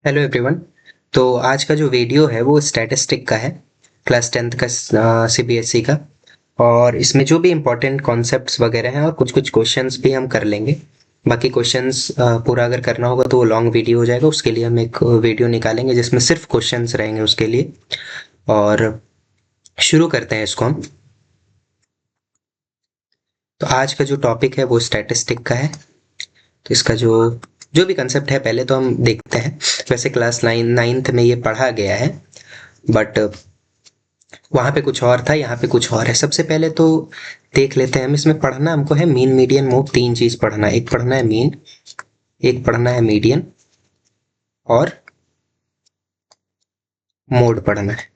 Hello everyone. तो आज का जो वीडियो है वो स्टैटिस्टिक का है, क्लास 10th का सीबीएसई का। और इसमें जो भी इम्पोर्टेंट कॉन्सेप्ट्स वगैरह हैं और कुछ कुछ क्वेश्चंस भी हम कर लेंगे। बाकी क्वेश्चंस पूरा अगर करना होगा तो वो लॉन्ग वीडियो हो जाएगा, उसके लिए हम एक वीडियो निकालेंगे जिसमें सिर्फ क्वेश्चंस रहेंगे उसके लिए। और शुरू करते हैं इसको हम। तो आज का जो टॉपिक है वो स्टैटिस्टिक का है। तो इसका जो जो भी कंसेप्ट है पहले तो हम देखते हैं। वैसे क्लास 9th में ये पढ़ा गया है, बट वहाँ पे कुछ और था, यहाँ पे कुछ और है। सबसे पहले तो देख लेते हैं हम। इसमें पढ़ना हमको है मीन, मीडियन, मोड, तीन चीज पढ़ना है। एक पढ़ना है मीन, एक पढ़ना है मीडियन, और मोड पढ़ना है।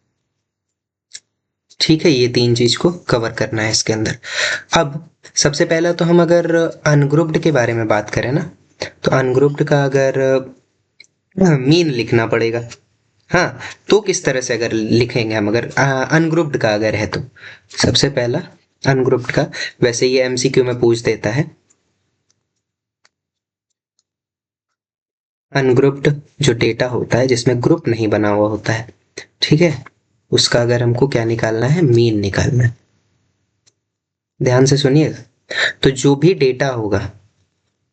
ठीक है, ये तीन चीज को कवर करना है इसके अंदर। अब सबसे पहला तो हम अगर अनग्रुप्ड के बारे में बात करें ना, तो अनग्रुप्ड का अगर मीन लिखना पड़ेगा। हाँ, तो किस तरह से अगर लिखेंगे हम, अगर अनग्रुप्ड का अगर है तो सबसे पहला अनग्रुप्ड का, वैसे ये एमसीक्यू में पूछ देता है। अनग्रुप्ड जो डेटा होता है जिसमें ग्रुप नहीं बना हुआ होता है, ठीक है, उसका अगर हमको क्या निकालना है, मीन निकालना है। ध्यान से सुनिएगा। तो जो भी डेटा होगा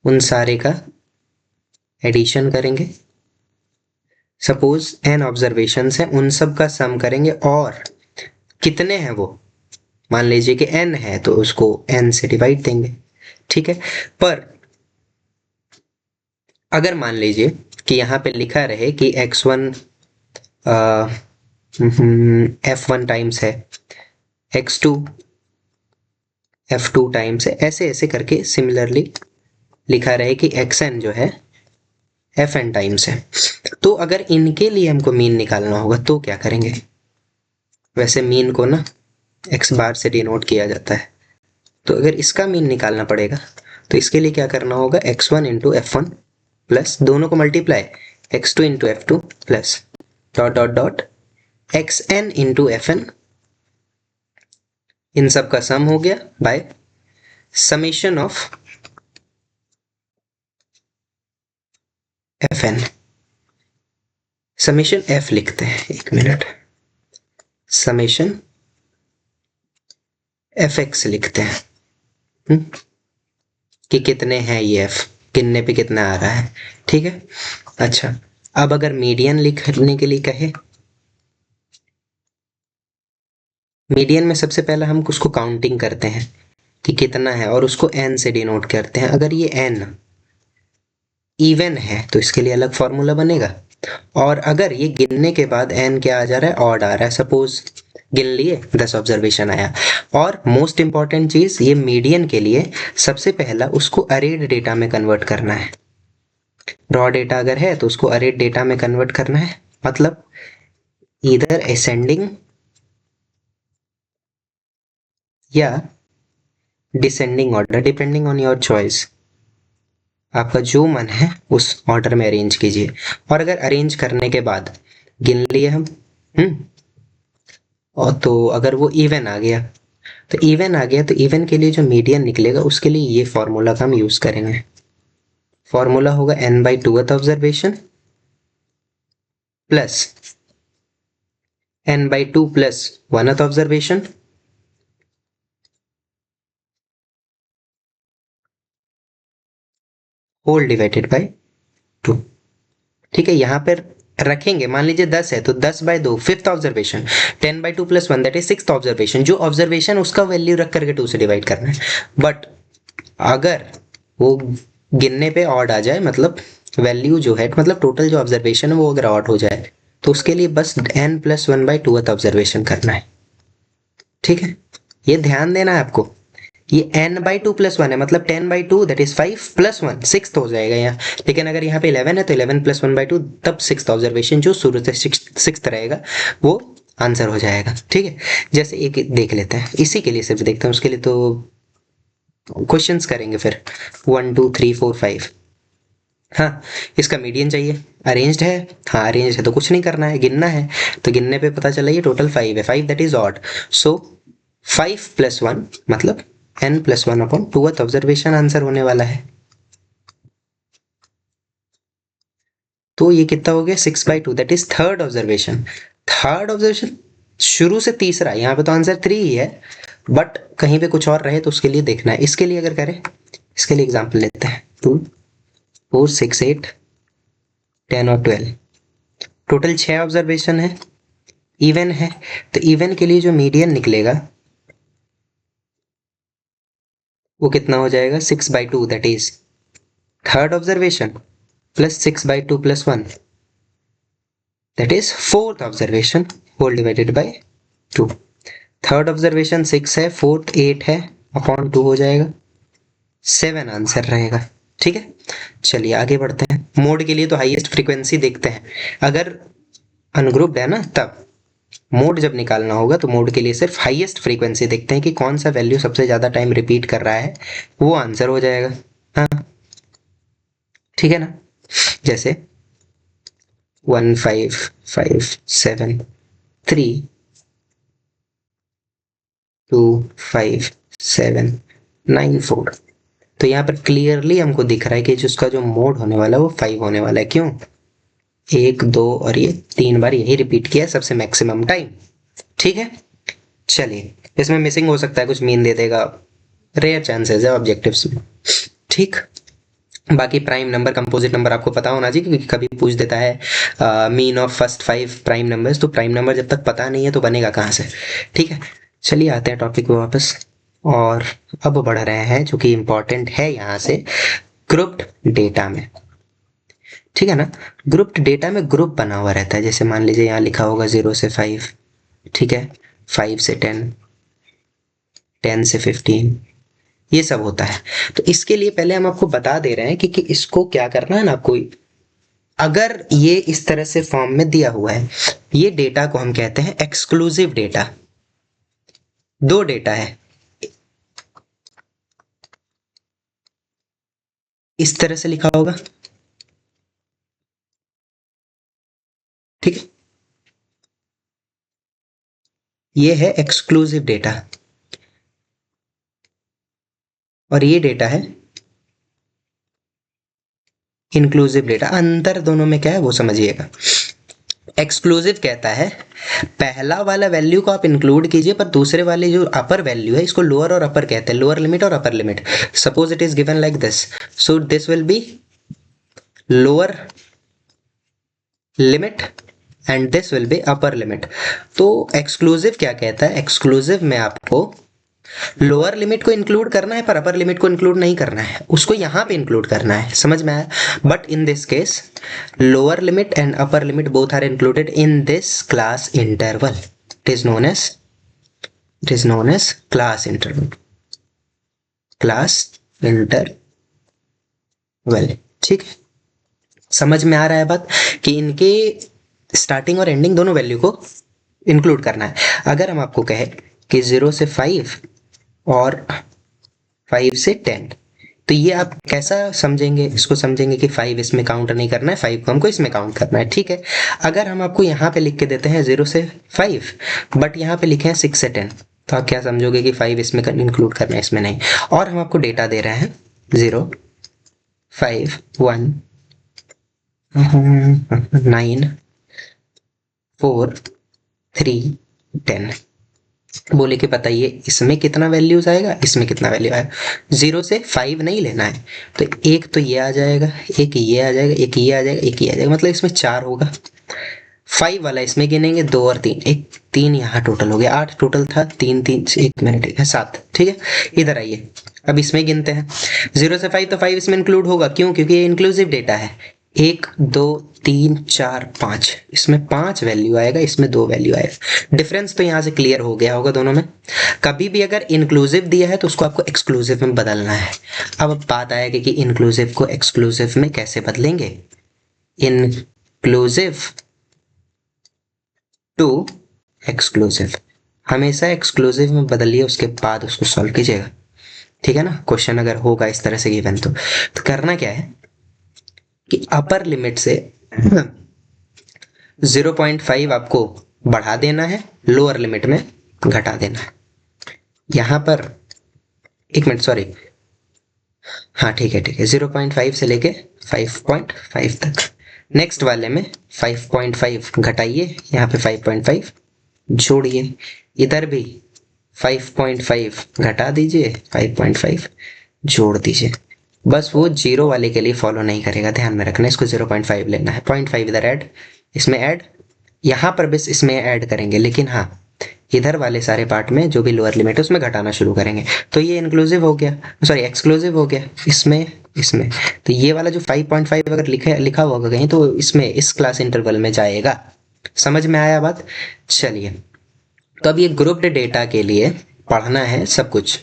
उन सारे का एडिशन करेंगे। सपोज एन ऑब्जर्वेशंस है, उन सब का सम करेंगे। और कितने हैं वो, मान लीजिए कि एन है तो उसको एन से डिवाइड देंगे। ठीक है। पर अगर मान लीजिए कि यहाँ पे लिखा रहे कि x1 f1 टाइम्स है, x2 f2 टाइम्स है, ऐसे ऐसे करके सिमिलरली लिखा रहे कि xn जो है fn टाइम्स है। तो अगर इनके लिए हमको मीन निकालना होगा तो क्या करेंगे। वैसे मीन को ना x बार से डिनोट किया जाता है। तो अगर इसका मीन निकालना पड़ेगा तो इसके लिए क्या करना होगा, x1 इंटू f1 प्लस दोनों को multiply x2 into f2 plus dot dot dot xn into fn, इन सब का सम हो गया by summation of fn। Summation f लिखते हैं, एक मिनट, समेशन fx लिखते हैं। कि कितने हैं ये f, गिनने पे कितना आ रहा है। ठीक है। अच्छा, अब अगर मीडियन लिखने के लिए कहे, मीडियन में सबसे पहला हम उसको काउंटिंग करते हैं कि कितना है और उसको n से डिनोट करते हैं। अगर ये n इवन है तो इसके लिए अलग फॉर्मूला बनेगा। और अगर ये गिनने के बाद n क्या आ जा रहा है, ऑड आ रहा है, सपोज गिन लिए 10 ऑब्जर्वेशन आया। और मोस्ट इंपॉर्टेंट चीज, ये मीडियन के लिए सबसे पहला उसको अरेड डेटा में कन्वर्ट करना है। रॉ डेटा अगर है तो उसको अरेड डेटा में कन्वर्ट करना है, मतलब इधर असेंडिंग या descending order, depending on your choice. आपका जो मन है उस ऑर्डर में अरेंज कीजिए। और अगर अरेंज करने के बाद गिन लिए हम, हम्म और तो अगर वो इवन आ गया, तो इवन आ गया तो इवन के लिए जो मीडियन निकलेगा उसके लिए ये फॉर्मूला का हम यूज करेंगे। फॉर्मूला होगा n by twoth observation plus n by two plus oneth observation whole divided by 2। ठीक है, यहाँ पर रखेंगे, मान लीजिए 10 है तो 10 by 2 fifth observation, 10 by two plus one that is six observation. जो ऑब्जर्वेशन उसका वैल्यू रख करके 2 से डिवाइड करना है। बट अगर वो गिनने पे ऑड आ जाए, मतलब वैल्यू जो है, मतलब टोटल जो ऑब्जर्वेशन है वो अगर ऑड हो जाए, तो उसके लिए बस n plus one by two observation करना है। ठीक है, ये ध्यान देना है आपको। ये n by two plus one है, मतलब 10 by two that is 5 plus one, six हो जाएगा यहाँ। लेकिन अगर यहाँ पे 11 है तो 11 प्लस वन बाई टू, तब सिक्स ऑब्जर्वेशन जो शुरू से सिक्स रहेगा वो आंसर हो जाएगा। ठीक है, जैसे एक देख लेते हैं, इसी के लिए सिर्फ देखते हैं, उसके लिए तो क्वेश्चंस करेंगे फिर 1 2 3 4 5। हाँ, इसका मीडियन चाहिए। अरेंज्ड है, हाँ अरेंज है तो कुछ नहीं करना है, गिनना है। तो गिनने पे पता चला ये टोटल 5 है, 5 that is odd. So 5 plus one मतलब n plus one upon tooth observation answer होने वाला है। तो ये कितना हो गया 6/2, that is third observation. Third observation शुरू से तीसरा, यहाँ पे तो आंसर 3 ही है, बट कहीं पे कुछ और रहे तो उसके लिए देखना है। इसके लिए अगर करें, इसके लिए एग्जाम्पल लेते हैं 2 4 6 8 10 और 12, टोटल 6 ऑब्जर्वेशन है, इवन है। तो इवन के लिए जो मीडियन निकलेगा वो कितना हो जाएगा 6/2, that is third observation plus 6/2 plus 1, that is fourth observation whole divided by 2। Third observation 6 है, फोर्थ 8 है, अपॉन 2 हो जाएगा, 7 आंसर रहेगा। ठीक है, चलिए आगे बढ़ते हैं। मोड के लिए तो हाईएस्ट फ्रीक्वेंसी देखते हैं, अगर अनग्रुप्ड है ना तब। मोड जब निकालना होगा तो मोड के लिए सिर्फ हाईएस्ट फ्रीक्वेंसी देखते हैं कि कौन सा वैल्यू सबसे ज्यादा टाइम रिपीट कर रहा है, वो आंसर हो जाएगा। हाँ ठीक है ना, जैसे 1 5 5 7 3 2 5 7 9 4। तो यहाँ पर क्लियरली हमको दिख रहा है कि जिसका जो मोड होने वाला है वो 5 होने वाला है। क्यों? 1 2 और ये 3 बार यही रिपीट किया है सबसे मैक्सिमम टाइम। ठीक है, चलिए इसमें मिसिंग हो सकता है, कुछ मीन दे देगा, रेयर चांसेस है ऑब्जेक्टिव्स में। ठीक, बाकी प्राइम नंबर कंपोजिट नंबर आपको पता होना चाहिए, क्योंकि कभी पूछ देता है mean of first 5 prime numbers, तो प्राइम नंबर जब तक पता नहीं है तो बनेगा कहाँ से। ठीक है, चलिए आते हैं टॉपिक पे वापस, और अब बढ़ रहे हैं जो कि इम्पोर्टेंट है यहाँ से, ग्रुप्ड डेटा में। ठीक है ना, ग्रुप्ड डेटा में ग्रुप बना हुआ रहता है। जैसे मान लीजिए यहाँ लिखा होगा 0 से 5, ठीक है, 5 से 10, 10 से 15, ये सब होता है। तो इसके लिए पहले हम आपको बता दे रहे हैं कि इसको क्या करना है ना आपको। अगर ये इस तरह से फॉर्म में दिया हुआ है, ये डेटा को हम कहते हैं एक्सक्लूसिव डेटा। दो डेटा है, इस तरह से लिखा होगा, ठीक है, ये है एक्सक्लूसिव डेटा, और ये डेटा है इंक्लूसिव डेटा। अंतर दोनों में क्या है वो समझिएगा। एक्सक्लूसिव कहता है पहला वाला वैल्यू को आप इंक्लूड कीजिए, पर दूसरे वाले जो अपर वैल्यू है, इसको लोअर और अपर कहते हैं, लोअर लिमिट और upper limit. Suppose it is given like this, so this will be lower limit and this will B upper limit. तो एक्सक्लूसिव क्या कहता है, एक्सक्लूसिव में आपको लोअर लिमिट को इंक्लूड करना है पर अपर लिमिट को इंक्लूड नहीं करना है, उसको यहां पे इंक्लूड करना है। समझ में आया? But in this case lower limit and upper limit both are included in this class interval. It is known as class interval, class interval. ठीक है, समझ में आ रहा है बात कि इनके स्टार्टिंग और एंडिंग दोनों वैल्यू को इंक्लूड करना है। अगर हम आपको कहे कि 0 से 5 और 5 से 10, तो ये आप कैसा समझेंगे? इसको समझेंगे कि 5 इसमें काउंट नहीं करना है, 5 को हमको इसमें काउंट करना है। ठीक है, अगर हम आपको यहाँ पे लिख के देते हैं 0 से 5, बट यहाँ पे लिखे हैं 6 से 10, तो आप क्या समझोगे कि 5 इसमें इंक्लूड करना है, इसमें नहीं। और हम आपको डेटा दे रहे हैं 0 5 1 9 4 3 10। बोले कि बताइए इसमें कितना वैल्यूज आएगा, इसमें कितना वैल्यू आएगा। 0 से 5 नहीं लेना है, तो एक तो ये आ जाएगा, एक ये आ जाएगा, एक ये आ जाएगा, एक ये आ जाएगा, मतलब इसमें 4 होगा। 5 वाला इसमें गिनेंगे 2 और 3, एक 3 यहाँ टोटल हो गया, 8 टोटल था, 3 3 1 मिनट है 7। ठीक है, इधर आइए, अब इसमें गिनते हैं 0 से 5, तो 5 इसमें इंक्लूड होगा। क्यों? क्योंकि ये इंक्लूसिव डेटा है। 1 2 3 4 5, इसमें 5 वैल्यू आएगा, इसमें 2 वैल्यू आएगा। डिफरेंस तो यहाँ से क्लियर हो गया होगा दोनों में। कभी भी अगर इंक्लूसिव दिया है तो उसको आपको एक्सक्लूसिव में बदलना है। अब बात आएगी कि इंक्लूसिव को एक्सक्लूसिव में कैसे बदलेंगे। इंक्लूसिव टू एक्सक्लूसिव, हमेशा एक्सक्लूसिव में बदलिए, उसके बाद उसको सॉल्व कीजिएगा। ठीक है ना, क्वेश्चन अगर होगा इस तरह से गिवन तो करना क्या है कि अपर लिमिट से 0.5 आपको बढ़ा देना है, लोअर लिमिट में घटा देना है। यहां पर 1 मिनट, सॉरी, हाँ ठीक है 0.5 से लेके 5.5 तक नेक्स्ट वाले में 5.5 घटाइए, यहाँ पे 5.5 जोड़िए, इधर भी 5.5 घटा दीजिए, 5.5 जोड़ दीजिए। बस वो जीरो वाले के लिए फॉलो नहीं करेगा, ध्यान में रखना, इसको 0.5 लेना है। 0.5 इधर ऐड, इसमें ऐड, यहाँ पर बस इसमें ऐड करेंगे, लेकिन हाँ इधर वाले सारे पार्ट में जो भी लोअर लिमिट है उसमें घटाना शुरू करेंगे। तो ये इंक्लूसिव हो गया, सॉरी एक्सक्लूसिव हो गया इसमें इसमें। तो ये वाला जो 5.5 अगर लिखा होगा कहीं तो इसमें इस क्लास इंटरवल में जाएगा। समझ में आया बात? चलिए, तो अब ये ग्रुप्ड डेटा के लिए पढ़ना है सब कुछ,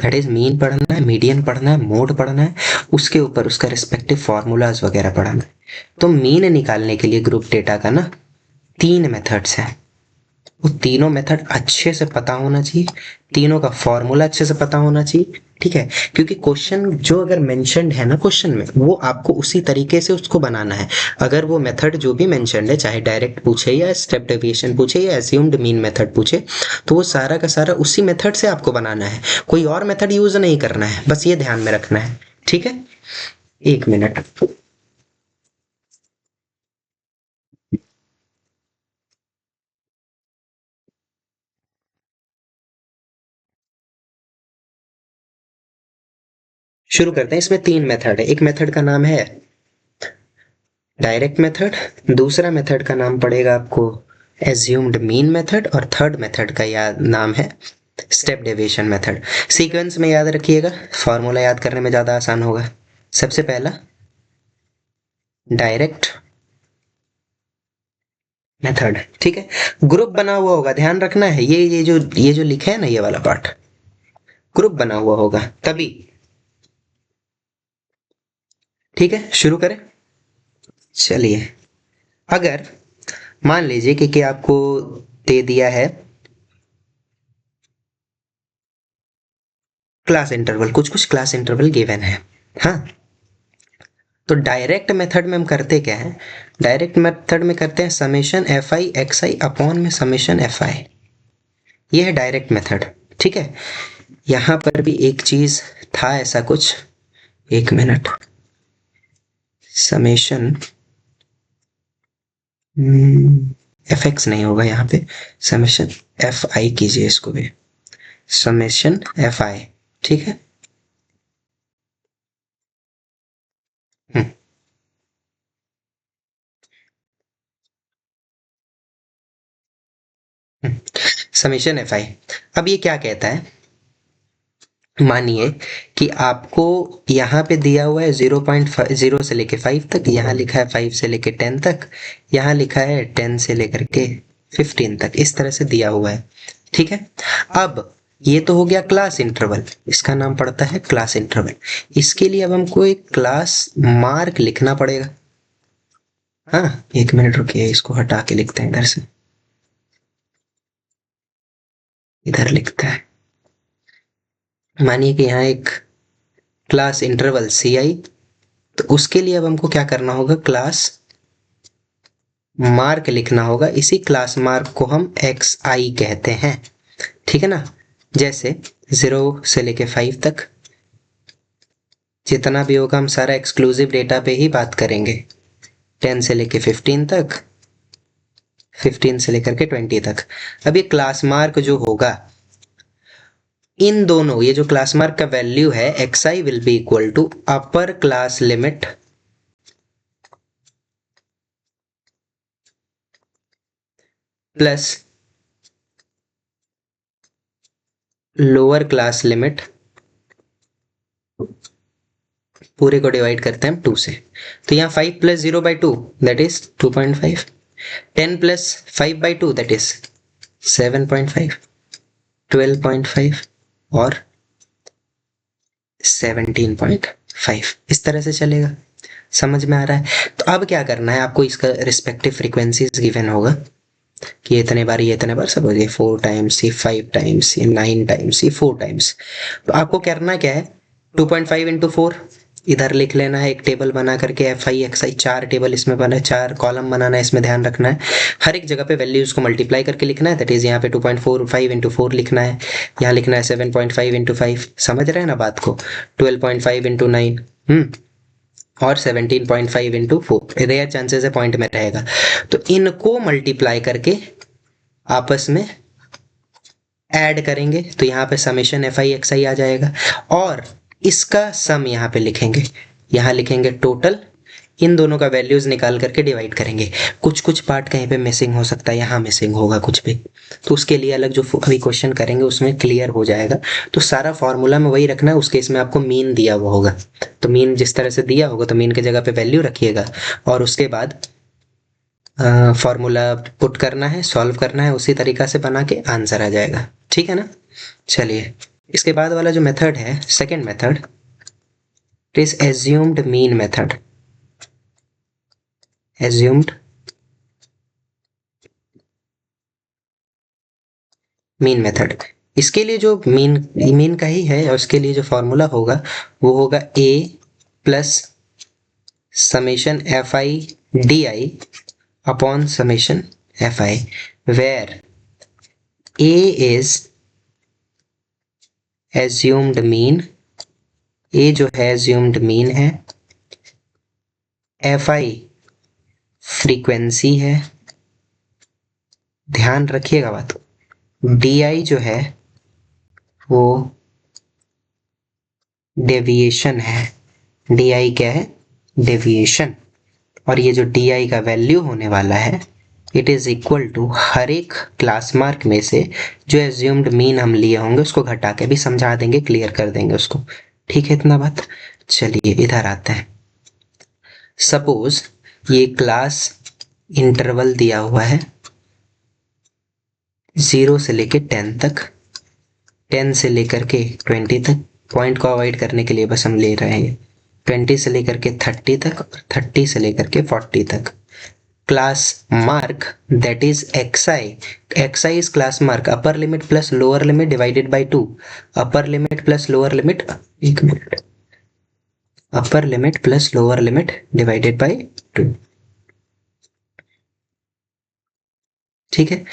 दैट इज मीन पढ़ना है, मीडियन पढ़ना है, मोड पढ़ना है, उसके ऊपर उसका रिस्पेक्टिव फॉर्मूलाज वगैरह पढ़ना है। तो मीन निकालने के लिए ग्रुप डेटा का ना 3 मेथड्स हैं, वो तीनों मेथड अच्छे से पता होना चाहिए, तीनों का फॉर्मूला अच्छे से पता होना चाहिए, ठीक है? क्योंकि क्वेश्चन जो अगर मेंशन्ड है ना क्वेश्चन में, वो आपको उसी तरीके से उसको बनाना है। अगर वो मेथड जो भी मेंशन्ड है, चाहे डायरेक्ट पूछे या स्टेप डेविएशन पूछे या एज्यूम्ड मीन मेथड पूछे, तो वो सारा का सारा उसी मेथड से आपको बनाना है, कोई और मेथड यूज नहीं करना है, बस ये ध्यान में रखना है, ठीक है? 1 मिनट। शुरू करते हैं। इसमें 3 मेथड है। एक मेथड का नाम है डायरेक्ट मेथड, दूसरा मेथड का नाम पड़ेगा आपको एज्यूम्ड मीन मेथड, और थर्ड मेथड का नाम है स्टेप डेविएशन मेथड। सीक्वेंस में याद रखिएगा, फॉर्मूला याद करने में ज़्यादा आसान होगा। सबसे पहला डायरेक्ट मेथड, ठीक है? ग्रुप बना हुआ होगा, ध्यान रखना है, ये जो लिखे है ना, ये वाला पार्ट ग्रुप बना हुआ होगा तभी, ठीक है? शुरू करें। चलिए, अगर मान लीजिए कि आपको दे दिया है क्लास इंटरवल, कुछ क्लास इंटरवल गिवन है, हाँ? तो डायरेक्ट मेथड में हम करते क्या है, डायरेक्ट मेथड में करते हैं समेशन एफ आई एक्स आई अपॉन में समेशन एफ आई, ये है डायरेक्ट मेथड, ठीक है? यहां पर भी एक चीज था ऐसा कुछ, 1 मिनट, समेशन एफ एक्स नहीं होगा यहाँ पे, समेशन एफ आई कीजिए इसको भी, समेशन एफ आई, ठीक है? समेशन एफ आई। अब ये क्या कहता है, मानिए कि आपको यहाँ पे दिया हुआ है 0.0 से लेके 5 तक, यहाँ लिखा है 5 से लेके 10 तक, यहाँ लिखा है 10 से लेकर के 15 तक, इस तरह से दिया हुआ है, ठीक है? अब ये तो हो गया क्लास इंटरवल, इसका नाम पड़ता है क्लास इंटरवल। इसके लिए अब हमको एक क्लास मार्क लिखना पड़ेगा। हाँ, 1 मिनट रुकिए, इसको हटा के लिखते हैं इधर से, इधर लिखता है। मानिए कि यहाँ एक क्लास इंटरवल सी आई, तो उसके लिए अब हमको क्या करना होगा, क्लास मार्क लिखना होगा। इसी क्लास मार्क को हम एक्स आई कहते हैं, ठीक है ना? जैसे 0 से लेके 5 तक जितना भी होगा हम सारा एक्सक्लूसिव डेटा पे ही बात करेंगे, 10 से लेके 15 तक, 15 से लेकर के 20 तक। अब ये क्लास मार्क जो होगा, इन दोनों, ये जो क्लास मार्क का वैल्यू है X I will be equal to upper class limit plus lower class limit, पूरे को डिवाइड करते हैं हम 2 से, तो यहाँ 5 plus 0 by 2 that is 2.5, 10 plus 5 by 2 that is 7.5, 12.5 और 17.5, इस तरह से चलेगा। समझ में आ रहा है? तो अब क्या करना है आपको, इसका रिस्पेक्टिव फ्रीक्वेंसीज गिवन होगा कि इतने बार ये इतने बार, सब हो गए 4 टाइम्स, ये 5 टाइम्स, ये 9 टाइम्स, ये 4 टाइम्स। तो आपको करना क्या है, 2.5 इंटू 4 इधर लिख लेना है, एक टेबल बना करके F I x I, 4 table इसमें बना, 4 कॉलम बनाना है, इसमें ध्यान रखना है। हर एक जगह पे वैल्यूज को मल्टीप्लाई करके लिखना है, दैट इज यहाँ पे 2.45 इंटू 4 लिखना है, यहाँ लिखना है 7.5 इंटू 5, समझ रहे हैं ना बात को, 12.5 इंटू 9, और 17.5 इंटू 4, रेयर चांसेस है पॉइंट में रहेगा। तो इनको मल्टीप्लाई करके आपस में ऐड करेंगे तो यहाँ पे समेशन एफ आई एक्स आई आ जाएगा, और इसका सम यहाँ पे लिखेंगे, यहाँ लिखेंगे टोटल, इन दोनों का वैल्यूज निकाल करके डिवाइड करेंगे। कुछ कुछ पार्ट कहीं पे मिसिंग हो सकता है, यहाँ मिसिंग होगा कुछ भी, तो उसके लिए अलग जो अभी क्वेश्चन करेंगे उसमें क्लियर हो जाएगा। तो सारा फॉर्मूला में वही रखना है, उस केस में आपको मीन दिया हुआ होगा, तो मीन जिस तरह से दिया होगा तो मीन की जगह पे वैल्यू रखिएगा, और उसके बाद फॉर्मूला पुट करना है, सॉल्व करना है, उसी तरीका से बना के आंसर आ जाएगा। ठीक है ना। चलिए, इसके बाद वाला जो मेथड है, second method, it is assumed mean method. Assumed mean method, इसके लिए जो मीन का ही है, और इसके लिए जो फॉर्मूला होगा वो होगा a plus summation F I D I upon summation F I, where a is assumed mean, a जो है assumed mean है, fi फ्रीक्वेंसी है, ध्यान रखिएगा बात, di जो है वो डेविएशन है, di क्या है, डेविएशन, और ये जो di का वैल्यू होने वाला है इट इज इक्वल टू हर एक क्लास मार्क में से जो एज्यूम्ड मीन हम लिए होंगे उसको घटा के भी समझा देंगे, क्लियर कर देंगे उसको। ठीक है इतना बात। चलिए इधर आते हैं। सपोज ये क्लास इंटरवल दिया हुआ है 0 से लेके 10 तक, 10 से लेकर के 20 तक, पॉइंट को अवॉइड करने के लिए बस हम ले रहे हैं 20 से लेकर के 30 तक, 30 से लेकर के 40 तक। Class mark that is xi is class mark upper limit plus lower limit divided by 2, upper limit plus lower limit, एक minute, upper limit plus lower limit divided by 2। ठीक है।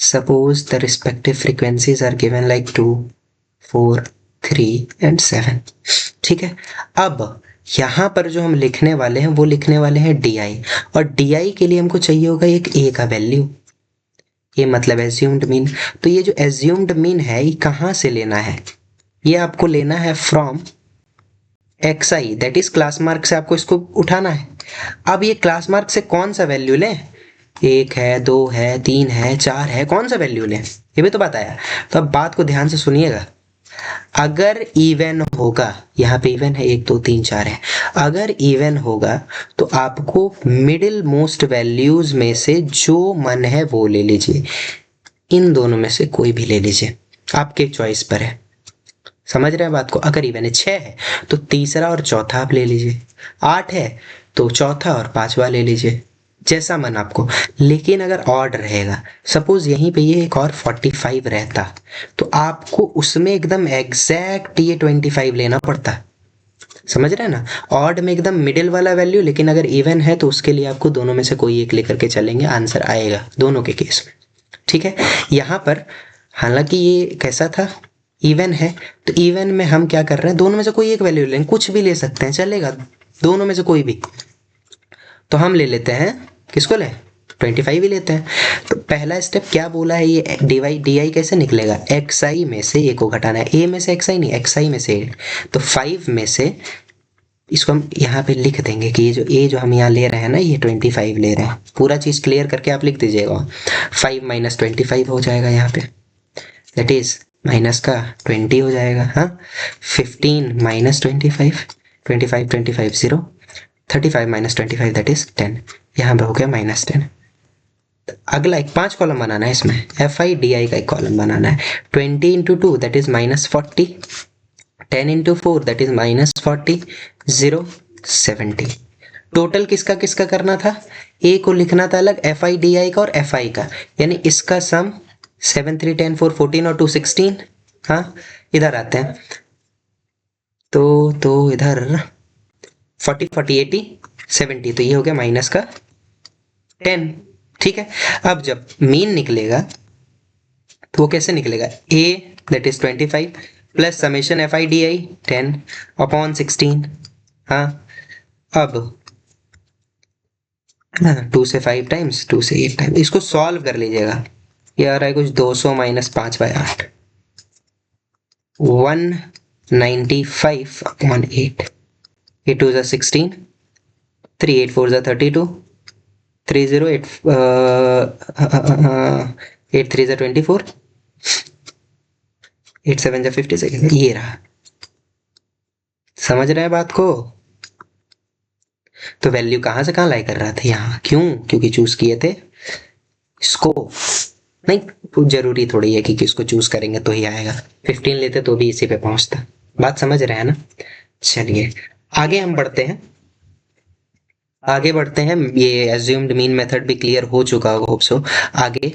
suppose the respective frequencies are given like 2, 4, 3 and 7। ठीक है। अब यहाँ पर जो हम लिखने वाले हैं वो लिखने वाले हैं डी आई, और डी आई के लिए हमको चाहिए होगा एक ए का वैल्यू, ये मतलब एज्यूम्ड मीन। तो ये जो एज्यूम्ड मीन है ये कहाँ से लेना है, ये आपको लेना है from x I, that is class mark से आपको इसको उठाना है। अब ये क्लास मार्क से कौन सा वैल्यू लें, 1 है, 2 है, 3 है, 4 है, कौन सा वैल्यू लें ये भी तो बताया। तो अब बात को ध्यान से सुनिएगा, अगर इवन होगा, यहाँ पे इवन है 1 2 3 4 है, अगर इवन होगा तो आपको मिडिल मोस्ट वैल्यूज में से जो मन है वो ले लीजिए, इन दोनों में से कोई भी ले लीजिए, आपके चॉइस पर है। समझ रहे हैं बात को। अगर इवन है 6 है तो तीसरा और चौथा आप ले लीजिए, 8 है तो चौथा और पांचवा ले लीजिए, जैसा मन आपको। लेकिन अगर ऑड रहेगा, सपोज यहीं पे ये एक और 45 रहता तो आपको उसमें एकदम एग्जैक्ट ये 25 लेना पड़ता। समझ रहे हैं ना, ऑड में एकदम मिडिल वाला वैल्यू, लेकिन अगर इवन है तो उसके लिए आपको दोनों में से कोई एक लेकर के चलेंगे, आंसर आएगा दोनों के केस में। ठीक है। यहाँ पर हालांकि ये कैसा था, इवन है, तो इवन में हम क्या कर रहे हैं, दोनों में से कोई एक वैल्यू लेंगे, कुछ भी ले सकते हैं चलेगा, दोनों में से कोई भी। तो हम ले लेते हैं, किसको लें, 25 ही लेते हैं। तो पहला स्टेप क्या बोला है, ये डी आई कैसे निकलेगा, एक्स आई में से ए को घटाना है, ए में से एक्स आई नहीं, एक्स आई में से ए। तो 5 में से इसको हम यहाँ पे लिख देंगे कि ये जो ए जो हम यहाँ ले रहे हैं ना, ये 25 ले रहे हैं, पूरा चीज़ क्लियर करके आप लिख दीजिएगा। 5 माइनस 25 हो जाएगा यहाँ पे, दैट इज माइनस का 20 हो जाएगा। हाँ, 15 माइनस 25, 25 25 0, 35 माइनस 25 दैट इज 10, यहाँ पे हो गया -10। अगला एक 5 कॉलम बनाना है, इसमें एफ आई डी आई का एक कॉलम बनाना है। 20 into 2 that is -40, 10 into 4 that is -40, 0 70। Total किसका किसका करना था, ए को लिखना था अलग, एफ आई डी आई का और एफ आई का, यानी इसका सम 7 3 10 4 14 और 2 16। हाँ, इधर आते हैं तो इधर 40 40 80 70, तो ये हो गया माइनस का 10। ठीक है। अब जब मीन निकलेगा तो वो कैसे निकलेगा, A that is 25 plus summation F I D I 10 upon 16। हाँ, अब 2 से 5 टाइम्स, 2 से 8 टाइम्स, इसको सॉल्व कर लीजिएगा। ये आ रहा है कुछ 200 माइनस 5/8, 195 अपॉन 8, 8 2 16, 3 8 4 32, 308 8 3 24, 8 7 56, ये रहा। समझ रहे हैं बात को? तो वैल्यू कहाँ से कहाँ लाई कर रहा था यहाँ, क्यों? क्योंकि चूज किए थे इसको। नहीं जरूरी थोड़ी है कि किसको चूज करेंगे तो ही आएगा, 15 लेते तो भी इसी पे पहुंचता। बात समझ रहे हैं ना? चलिए आगे हम बढ़ते हैं, आगे बढ़ते हैं। ये एज्यूम्ड मीन मेथड भी क्लियर हो चुका होगा होप सो। आगे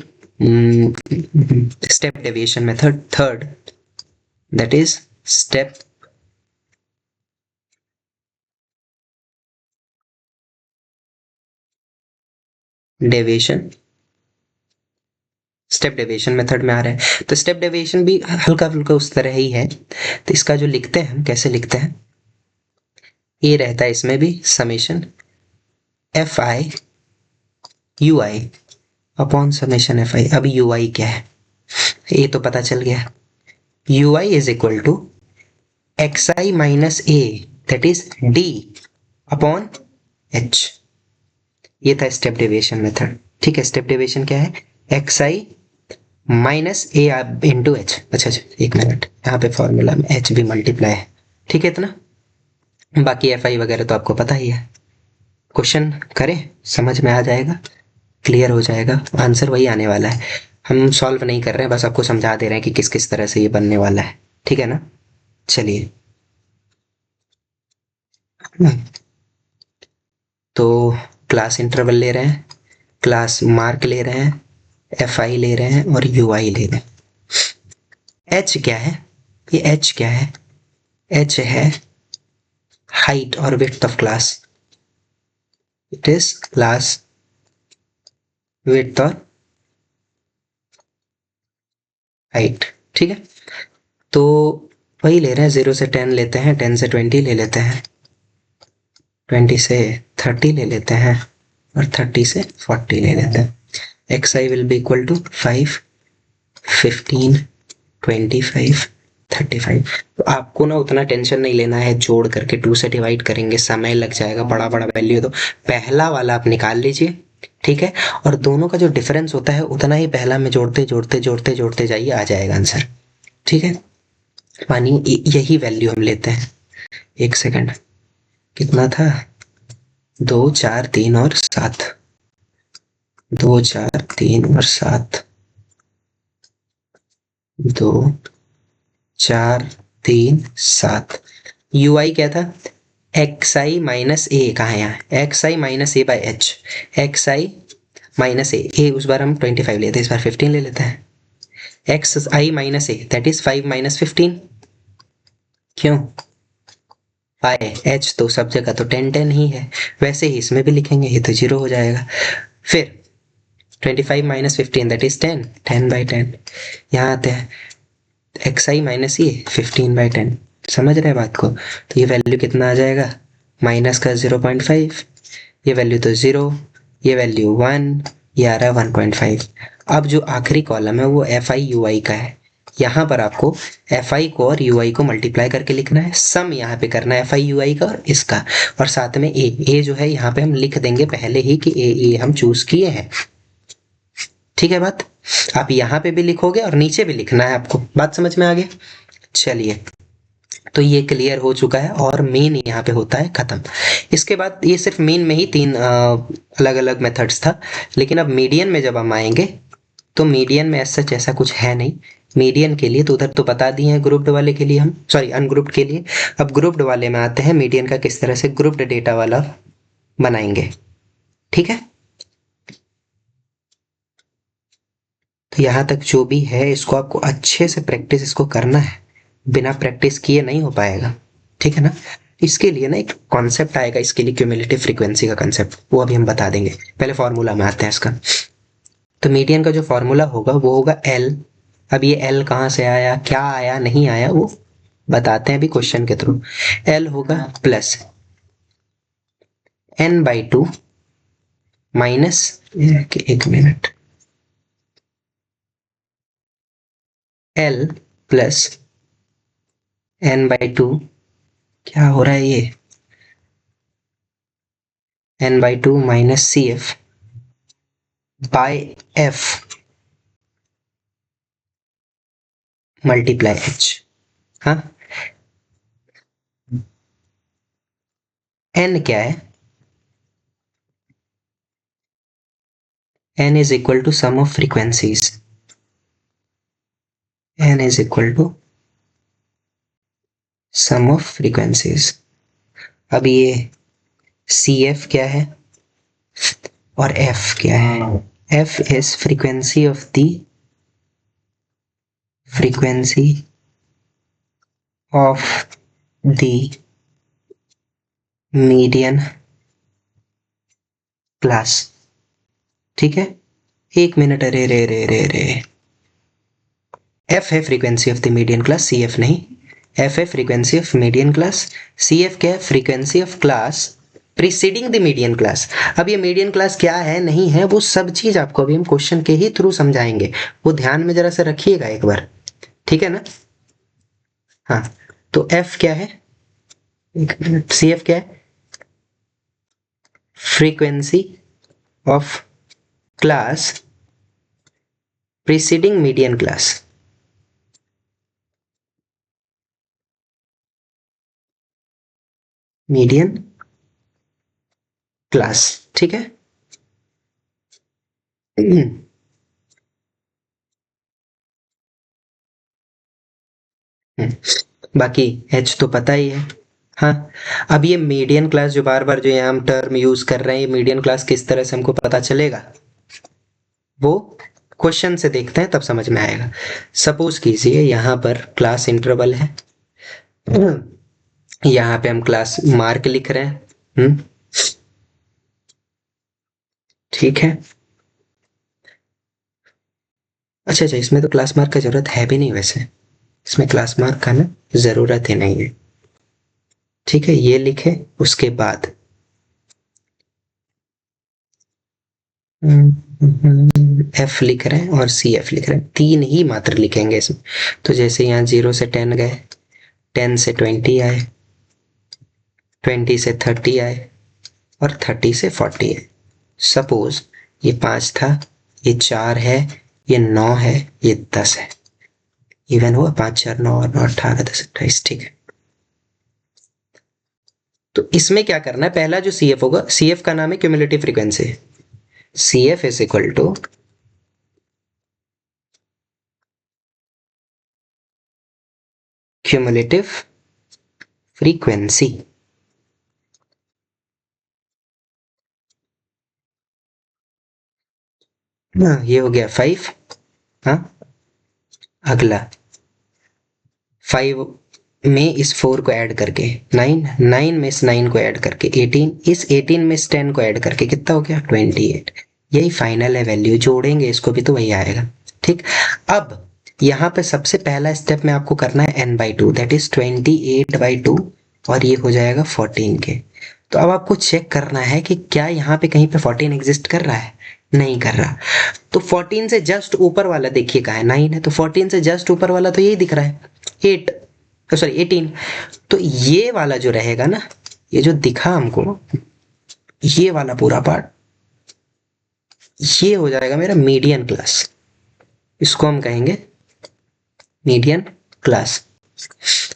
step deviation method third, that is step deviation. Step deviation method में आ रहा है, तो स्टेप डेविएशन भी हल्का फुल्का उस तरह ही है। तो इसका जो लिखते हैं हम, कैसे लिखते हैं, ये रहता है इसमें भी summation F I you I upon summation F आई। अब यू आई क्या है ये तो पता चल गया, U I is equal to X I minus A that is D upon H. ये था स्टेप डेविएशन मेथड। ठीक है, स्टेप डेविएशन क्या है, X I minus A into H. अच्छा एक मिनट, यहाँ पे फॉर्मूला में एच भी मल्टीप्लाई है, ठीक है इतना। बाकी एफ आई वगैरह तो आपको पता ही है, क्वेश्चन करें समझ में आ जाएगा, क्लियर हो जाएगा, आंसर वही आने वाला है। हम सॉल्व नहीं कर रहे हैं, बस आपको समझा दे रहे हैं कि किस किस तरह से ये बनने वाला है, ठीक है ना। चलिए तो क्लास इंटरवल ले रहे हैं, क्लास मार्क ले रहे हैं, एफ आई ले रहे हैं और यू आई ले रहे हैं। एच क्या है, ये एच क्या है, एच है हाइट और width of class, it is class width और हाइट, ठीक है। तो वही ले रहे हैं, 0 से 10 लेते हैं, 10 से 20 ले लेते हैं, 20 से 30 ले लेते हैं और 30 से 40 ले लेते हैं। X I will be equal to 5 15 25 35। तो आपको ना उतना टेंशन नहीं लेना है, जोड़ करके 2 से डिवाइड करेंगे समय लग जाएगा, बड़ा बड़ा वैल्यू। तो पहला वाला आप निकाल लीजिए, ठीक है, और दोनों का जो डिफरेंस होता है उतना ही पहला में जोड़ते जोड़ते जोड़ते जोड़ते जाइए, आ जाएगा आंसर, ठीक है। मानिए यही वैल्यू हम लेते हैं, एक सेकंड, कितना था, 2 4 3 और 7, 2 4 3 और 7, 2 4 3 7। यू आई क्या था, एक्स आई माइनस ए, कहाँ है यहाँ, X I minus A by H, X I minus A, उस बार हम 25 लेते हैं, इस बार 15 ले लेते हैं। X I minus A that is 5 minus 15, क्यों, पाए एच तो सब जगह तो 10 10 ही है, वैसे ही इसमें भी लिखेंगे, ये तो 0 हो जाएगा। फिर 25 माइनस 15 दैट इज 10, 10 बाई 10। यहाँ आते हैं एक्स आई माइनस ये 15 बाई 10, समझ रहे हैं बात को। तो ये वैल्यू कितना आ जाएगा, माइनस का 0.5, ये वैल्यू तो 0, ये वैल्यू 1, ये आ रहा है 1.5। अब जो आखिरी कॉलम है वो एफ आई यू आई का है, यहाँ पर आपको एफ आई को और यू आई को मल्टीप्लाई करके लिखना है, सम यहाँ पे करना है एफ आई यू आई का और इसका, और साथ में ए जो है यहाँ पे हम लिख देंगे पहले ही कि ए हम चूज किए हैं, ठीक है बात। आप यहाँ पे भी लिखोगे और नीचे भी लिखना है आपको, बात समझ में आ गया। चलिए तो ये क्लियर हो चुका है और मीन यहाँ पे होता है खत्म। इसके बाद ये सिर्फ मीन में ही 3 अलग अलग मेथड्स था, लेकिन अब मीडियन में जब हम आएंगे तो मीडियन में सच ऐसा कुछ है नहीं। मीडियन के लिए तो उधर तो बता दिए हैं, ग्रुप्ड वाले के लिए हम, सॉरी अनग्रुप्ड के लिए। अब ग्रुप्ड वाले में आते हैं, मीडियन का किस तरह से ग्रुप्ड डेटा वाला बनाएंगे, ठीक है। तो यहाँ तक जो भी है इसको आपको अच्छे से प्रैक्टिस इसको करना है, बिना प्रैक्टिस किए नहीं हो पाएगा, ठीक है ना। इसके लिए ना एक कॉन्सेप्ट आएगा, इसके लिए क्यूमुलेटिव फ्रीक्वेंसी का कॉन्सेप्ट, वो अभी हम बता देंगे, पहले फॉर्मूला में आते हैं इसका। तो मीडियन का जो फॉर्मूला होगा वो होगा एल। अब ये एल कहाँ से आया, क्या आया, नहीं आया, वो बताते हैं अभी क्वेश्चन के थ्रू। एल होगा प्लस n/2 माइनस, एक मिनट, l प्लस n/2, क्या हो रहा है ये, n/2 minus CF by F multiply H। हाँ, n क्या है, n is equal to sum of frequencies, n is equal to sum of frequencies. अब ये CF क्या है और F क्या है, F is frequency of the frequency of the median class। ठीक है, एक मिनट, अरे रे रे रे रे, F है frequency of the median class, CF नहीं, F है frequency of median class, CF क्या है, frequency of class preceding the median class. अब ये मीडियन क्लास क्या है नहीं है वो सब चीज आपको अभी हम क्वेश्चन के ही थ्रू समझाएंगे, वो ध्यान में जरा से रखिएगा एक बार, ठीक है ना। हाँ, तो F क्या है, एक मिनट, CF क्या है, frequency of class preceding median class. Median class, ठीक है। बाकी H तो पता ही है। हाँ, अब ये मीडियन क्लास जो बार बार जो यहाँ हम टर्म यूज कर रहे हैं, ये मीडियन क्लास किस तरह से हमको पता चलेगा, वो क्वेश्चन से देखते हैं तब समझ में आएगा। सपोज कीजिए यहाँ पर क्लास इंटरवल है, यहाँ पे हम क्लास मार्क लिख रहे हैं, ठीक है। अच्छा अच्छा, इसमें तो क्लास मार्क का जरूरत है भी नहीं, वैसे इसमें क्लास मार्क का ना जरूरत ही नहीं है, ठीक है। ये लिखे, उसके बाद F लिख रहे हैं और CF लिख रहे हैं, तीन ही मात्र लिखेंगे इसमें। तो जैसे यहाँ 0 से 10 गए, 10 से 20 आए, 20 से 30 आए और 30 से 40 आए। सपोज ये 5 था, ये 4 है, ये 9 है, ये 10 है। इवन हुआ, 5 4 9 और 9 18 10 28, ठीक है। तो इसमें क्या करना है, पहला जो CF होगा, CF का नाम है cumulative frequency. CF is equal to cumulative frequency. ये हो गया 5। हाँ, अगला 5 में इस 4 को ऐड करके 9, 9 में इस 9 को ऐड करके 18, इस 18 में इस 10 को ऐड करके कितना हो गया 28। यही फाइनल है वैल्यू, जोड़ेंगे इसको भी तो वही आएगा, ठीक। अब यहाँ पे सबसे पहला स्टेप में आपको करना है n/2, दैट इज 28/2, और ये हो जाएगा 14 के। तो अब आपको चेक करना है कि क्या यहाँ पे कहीं पे 14 एग्जिस्ट कर रहा है, नहीं कर रहा। तो 14 से जस्ट ऊपर वाला देखिए कहाँ है, 9 है, तो 14 से जस्ट ऊपर वाला तो यही दिख रहा है 8, सॉरी 18। तो ये वाला जो रहेगा ना, ये जो दिखा हमको, ये वाला पूरा पार्ट, ये हो जाएगा मेरा मीडियन क्लास। इसको हम कहेंगे मीडियन क्लास।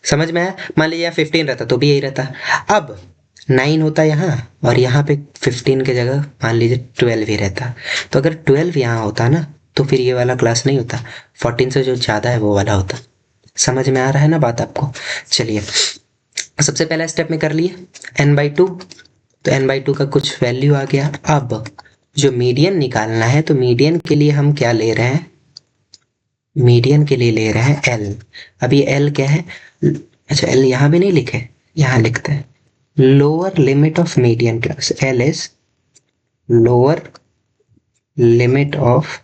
समझ में आया, मान लीजिए 15 रहता तो भी यही रहता। अब 9 होता यहाँ, और यहाँ पे 15 की जगह मान लीजिए 12 ही रहता। तो अगर 12 यहाँ होता ना, तो फिर ये वाला क्लास नहीं होता, 14 से जो ज़्यादा है वो वाला होता। समझ में आ रहा है ना बात आपको। चलिए, सबसे पहला स्टेप में कर लिए n/2, तो n/2 का कुछ वैल्यू आ गया। अब जो मीडियन निकालना है, तो मीडियन के लिए हम क्या ले रहे हैं, मीडियन के लिए ले रहे हैं L। अब ये L क्या है, अच्छा L यहाँ भी नहीं लिखे, यहाँ लिखते हैं lower limit of median class. L is lower limit of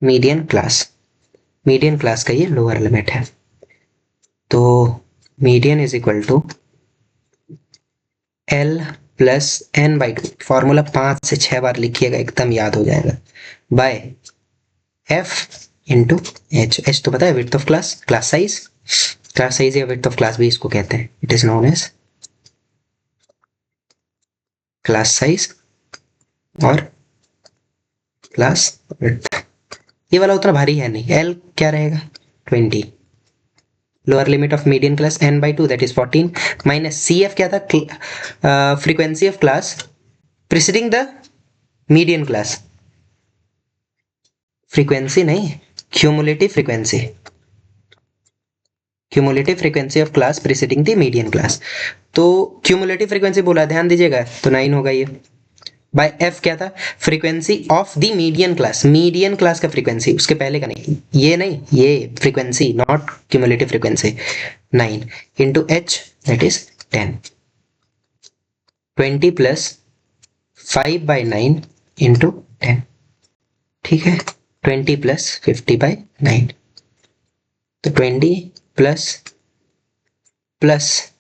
median class, median class का ये लोअर लिमिट है। तो median is equal to L plus N by two, formula 5 से 6 बार लिखिएगा, एकदम याद हो जाएगा, by F into H. H तो पता है width of class, class size, class size या विड्थ ऑफ क्लास भी इसको कहते हैं, it is known as class size और क्लास विड्थ। ये वाला उतना भारी है नहीं, एल क्या रहेगा 20, lower limit of median class n by two that is 14 minus C F क्या था, frequency of class preceding the median class, frequency नहीं, cumulative frequency, cumulative frequency of class preceding the median class. तो cumulative frequency बोला, ध्यान दीजिएगा, तो 9 होगा ये, बाय एफ क्या था, frequency of the median class, median class का फ्रीक्वेंसी, उसके पहले का नहीं, ये नहीं, ये frequency not cumulative frequency, 9 into H that is 10, 20 plus 5/9 into 10, ठीक है, 20 प्लस 50/9, तो 20 प्लस प्लस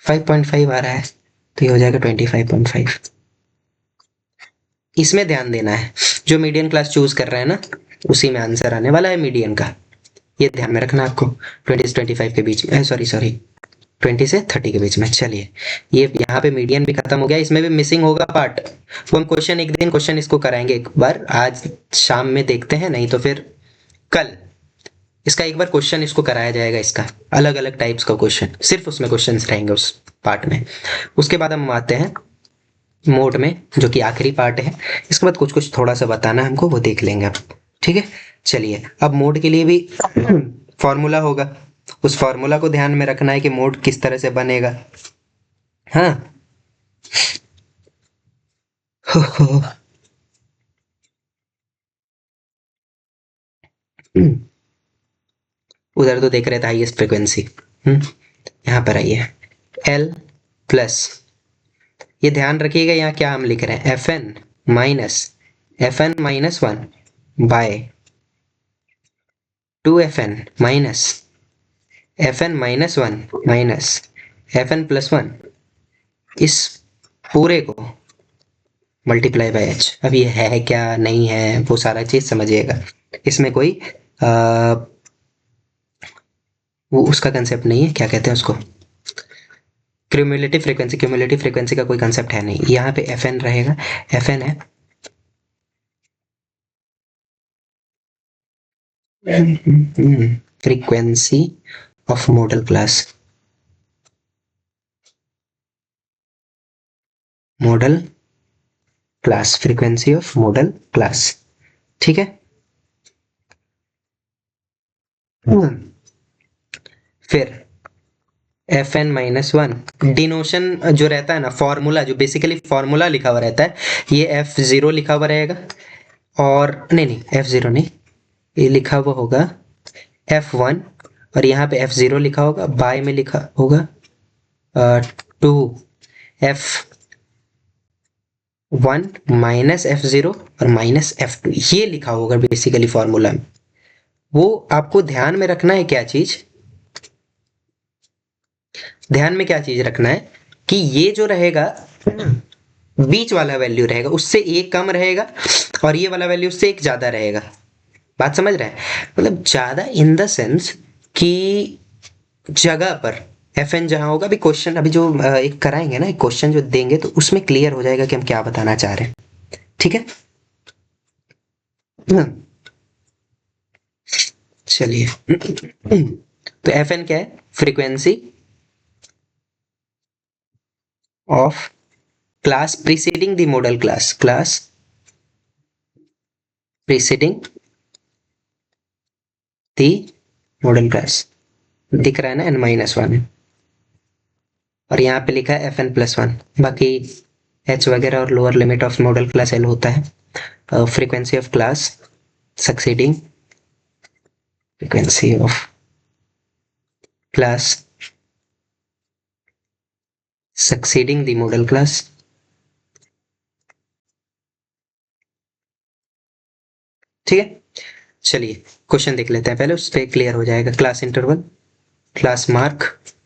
5.5 आ रहा है, तो ये हो जाएगा 25.5। इसमें ध्यान देना है, जो मीडियन क्लास चूज कर रहे हैं ना, उसी में आंसर आने वाला है मीडियन का, ये ध्यान में रखना आपको, 20 से 25 के बीच में, सॉरी 20 से 30 के बीच में। चलिए, ये यहाँ पे मीडियन भी खत्म हो गया, इसमें भी मिसिंग होगा पार्ट, वो हम क्वेश्चन एक दिन क्वेश्चन इसको कराएंगे एक बार, आज शाम में देखते हैं, नहीं तो फिर कल इसका एक बार क्वेश्चन इसको कराया जाएगा, इसका अलग अलग टाइप्स का क्वेश्चन, सिर्फ उसमें क्वेश्चन रहेंगे उस पार्ट में। उसके बाद हम आते हैं मोड में, जो कि आखिरी पार्ट है, इसके बाद कुछ कुछ थोड़ा सा बताना है हमको, वो देख लेंगे अब, ठीक है। चलिए, अब मोड के लिए भी फॉर्मूला होगा, उस फॉर्मूला को ध्यान में रखना है कि मोड किस तरह से बनेगा, हाँ। उधर तो देख रहे थे हाईएस्ट फ्रिक्वेंसी, यहाँ पर आइए, एल प्लस, ये ध्यान रखिएगा यहाँ क्या हम लिख रहे हैं, F N minus 1 by 2fn minus fn minus 1 minus fn plus 1, इस पूरे को मल्टीप्लाई बाय एच। अब ये है क्या नहीं है, वो सारा चीज समझिएगा, इसमें कोई वो उसका कंसेप्ट नहीं है, क्या कहते हैं उसको, क्यूमुलेटिव फ्रीक्वेंसी, क्यूमुलेटिव फ्रीक्वेंसी का कोई कंसेप्ट है नहीं, यहाँ पे fn रहेगा, fn है frequency of model class, model class, frequency of model class, ठीक है। फिर एफ एन माइनस 1, डिनोशन जो रहता है ना, फॉर्मूला जो बेसिकली फॉर्मूला लिखा हुआ रहता है, ये F0 लिखा हुआ रहेगा, और नहीं F0 नहीं, ये लिखा हुआ होगा F1, और यहाँ पे F0 लिखा होगा, बाय में लिखा होगा 2F1 माइनस F0 और माइनस F2, ये लिखा होगा बेसिकली फॉर्मूला में। वो आपको ध्यान में रखना है, क्या चीज ध्यान में क्या चीज रखना है, कि ये जो रहेगा बीच वाला वैल्यू रहेगा उससे एक कम रहेगा, और ये वाला वैल्यू उससे एक ज्यादा रहेगा, बात समझ रहे हैं, मतलब ज्यादा इन द सेंस कि जगह पर एफ एन जहां होगा, अभी क्वेश्चन अभी जो एक कराएंगे ना, एक क्वेश्चन जो देंगे, तो उसमें क्लियर हो जाएगा कि हम क्या बताना चाह रहे हैं, ठीक है। चलिए, तो एफ एन क्या है, frequency of class preceding the model class, class preceding the model class, दिख रहा है ना, n माइनस 1 है, और यहाँ पे लिखा है fn+1, बाकी h वगैरह और lower limit of model class l होता है, frequency of class succeeding, frequency of class succeeding the model class, ठीक है। चलिए, क्वेश्चन देख लेते हैं पहले, उस पर क्लियर हो जाएगा, क्लास इंटरवल क्लास मार्क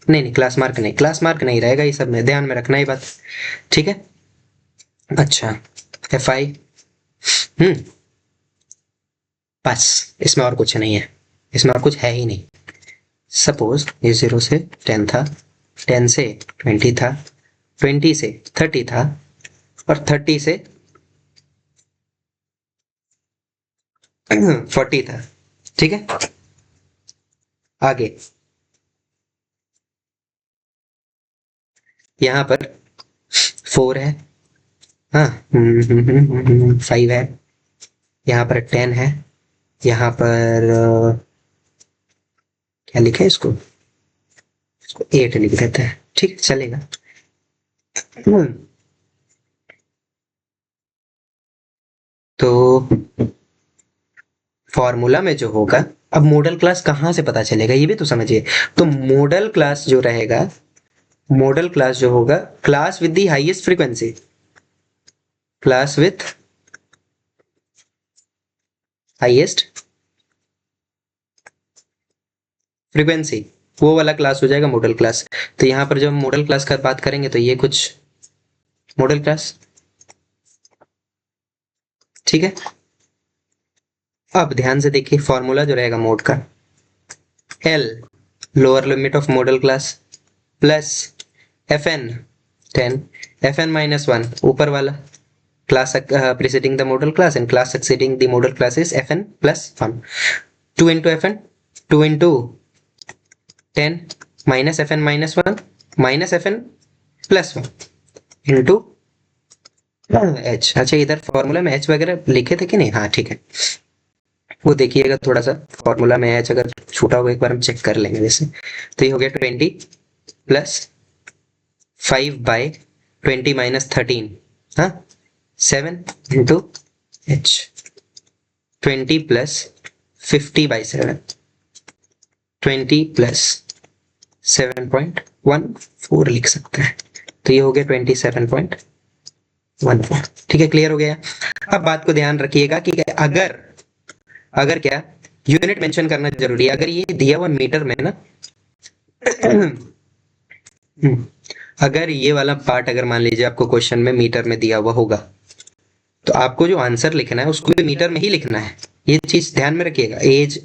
नहीं, क्लास मार्क नहीं, क्लास मार्क नहीं रहेगा, ये सब में ध्यान में रखना ही बात, ठीक है। अच्छा, एफ आई, बस, इसमें और कुछ नहीं है, इसमें और कुछ है ही नहीं। सपोज ये 0 से 10 था, 10 से 20 था, 20 से 30 था, और 30 से 40 था, ठीक है। आगे यहाँ पर 4 है, हाँ, 5 है, यहाँ पर 10 है, यहाँ पर क्या लिखे इसको, 8 लिख देते हैं, ठीक, चलेगा। तो फॉर्मूला में जो होगा, अब मॉडल क्लास कहाँ से पता चलेगा ये भी तो समझिए। तो मॉडल क्लास जो रहेगा, मॉडल क्लास जो होगा, class with the highest frequency, class with highest frequency, वो वाला क्लास हो जाएगा मॉडल क्लास। तो यहाँ पर जब हम मॉडल क्लास का बात करेंगे तो ये कुछ मॉडल क्लास, ठीक है। अब ध्यान से देखिए फॉर्मूला जो रहेगा मोड का, L lower limit of model class plus F N 10, F N minus 1 ऊपर वाला class preceding the model class and class succeeding the model class is fn plus 1, 2 into fn, 2 into 10 minus fn minus 1 minus fn plus 1 into h। अच्छा, इधर formula में h वगैरह लिखे थे कि नहीं, हाँ ठीक है, वो देखिएगा थोड़ा सा फॉर्मूला में h अगर छूटा होगा एक बार हम चेक कर लेंगे वैसे। तो ये हो गया 20 प्लस 5 बाई 20 माइनस 13, हाँ, 7 into h, 20 plus 50 by 7, 20 plus 7.14 लिख सकते हैं। तो ये हो गया 27.14, ठीक है, क्लियर हो गया। अब बात को ध्यान रखिएगा कि अगर क्या यूनिट मेंशन करना जरूरी है। अगर ये दिया हुआ मीटर में ना, अगर ये वाला पार्ट अगर मान लीजिए आपको क्वेश्चन में मीटर में दिया हुआ होगा, तो आपको जो आंसर लिखना है उसको भी मीटर में ही लिखना है, ये चीज ध्यान में रखिएगा। एज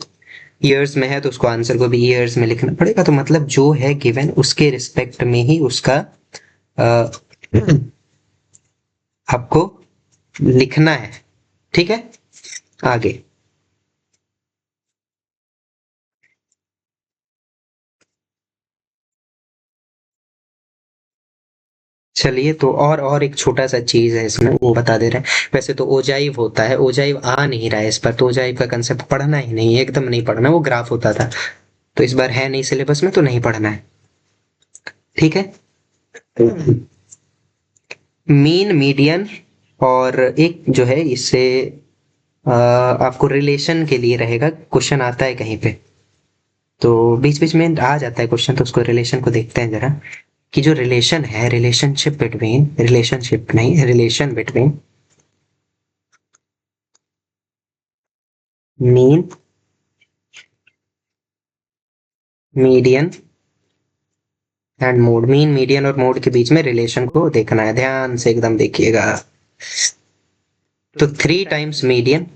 ईयर्स में है तो उसको आंसर को भी ईयर्स में लिखना पड़ेगा। तो मतलब जो है गिवन उसके रिस्पेक्ट में ही उसका आपको लिखना है, ठीक है। आगे चलिए, तो और एक छोटा सा चीज है इसमें, वो बता दे रहे हैं। वैसे तो ओजाइव होता है, ओजाइव आ नहीं रहा है इस पर, तो ओजाइव का कंसेप्ट पढ़ना ही नहीं, एकदम नहीं पढ़ना, वो ग्राफ होता था। तो इस बार है नहीं सिलेबस में, तो नहीं पढ़ना है, ठीक है। मीन, मीडियन, और एक जो है इससे आपको रिलेशन के लिए रहेगा, क्वेश्चन आता है कहीं पे, तो बीच बीच में आ जाता है क्वेश्चन, तो उसको रिलेशन को देखते हैं जरा, कि जो रिलेशन है, रिलेशनशिप बिटवीन, रिलेशनशिप नहीं, relation between mean, median and mode, mean, median और मोड के बीच में रिलेशन को देखना है, ध्यान से एकदम देखिएगा। तो 3 times median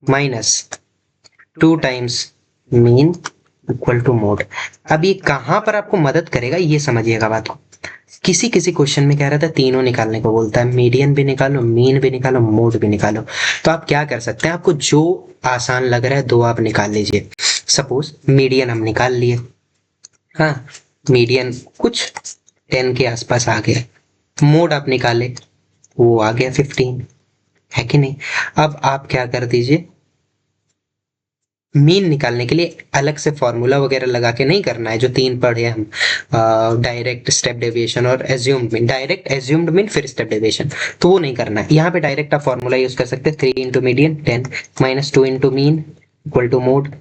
minus 2 times mean equal to mode. अब ये कहां पर आपको मदद करेगा ये समझिएगा बात को। किसी किसी क्वेश्चन में कह रहा था तीनों निकालने को बोलता है, मीडियन भी निकालो, मीन भी निकालो, मोड भी निकालो। तो आप क्या कर सकते हैं, आपको जो आसान लग रहा है दो आप निकाल लीजिए। सपोज मीडियन हम निकाल लिए, हाँ, मीडियन कुछ 10 के आसपास आ गया, मोड आप निकाले, वो आ गया 15, है कि नहीं। अब आप क्या कर दीजिए, मीन निकालने के लिए अलग से फॉर्मूला वगैरह लगा के नहीं करना है, जो 3 पढ़े हम, डायरेक्ट, स्टेप डेविएशन और assumed mean, direct, assumed mean, फिर स्टेप डेविएशन, तो वो नहीं करना है। यहाँ पे डायरेक्ट आप फॉर्मूला यूज कर सकते हैं, 3 into median 10 minus 2 into mean equal to mode,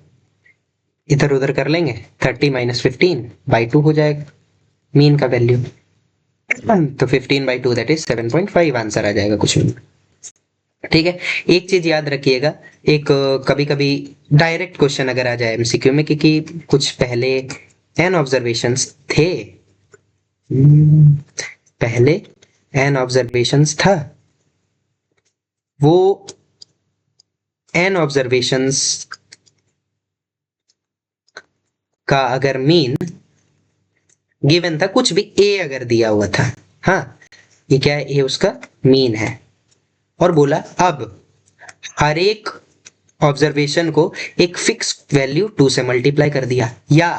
इधर उधर कर लेंगे, 30 माइनस 15 बाई 2 हो जाएगा मीन का वैल्यू, तो 15 बाई 2 दैट इज 7.5 आंसर आ जाएगा कुछ भी। ठीक है। एक चीज याद रखिएगा, एक कभी कभी डायरेक्ट क्वेश्चन अगर आ जाए एमसीक्यू में, क्योंकि कुछ पहले एन ऑब्जर्वेशंस थे, पहले एन ऑब्जर्वेशंस था, वो एन ऑब्जर्वेशंस का अगर मीन गिवन था, कुछ भी ए अगर दिया हुआ था, हाँ ये क्या है, ए उसका मीन है, और बोला अब हर एक ऑब्जर्वेशन को एक फिक्स वैल्यू 2 से मल्टीप्लाई कर दिया, या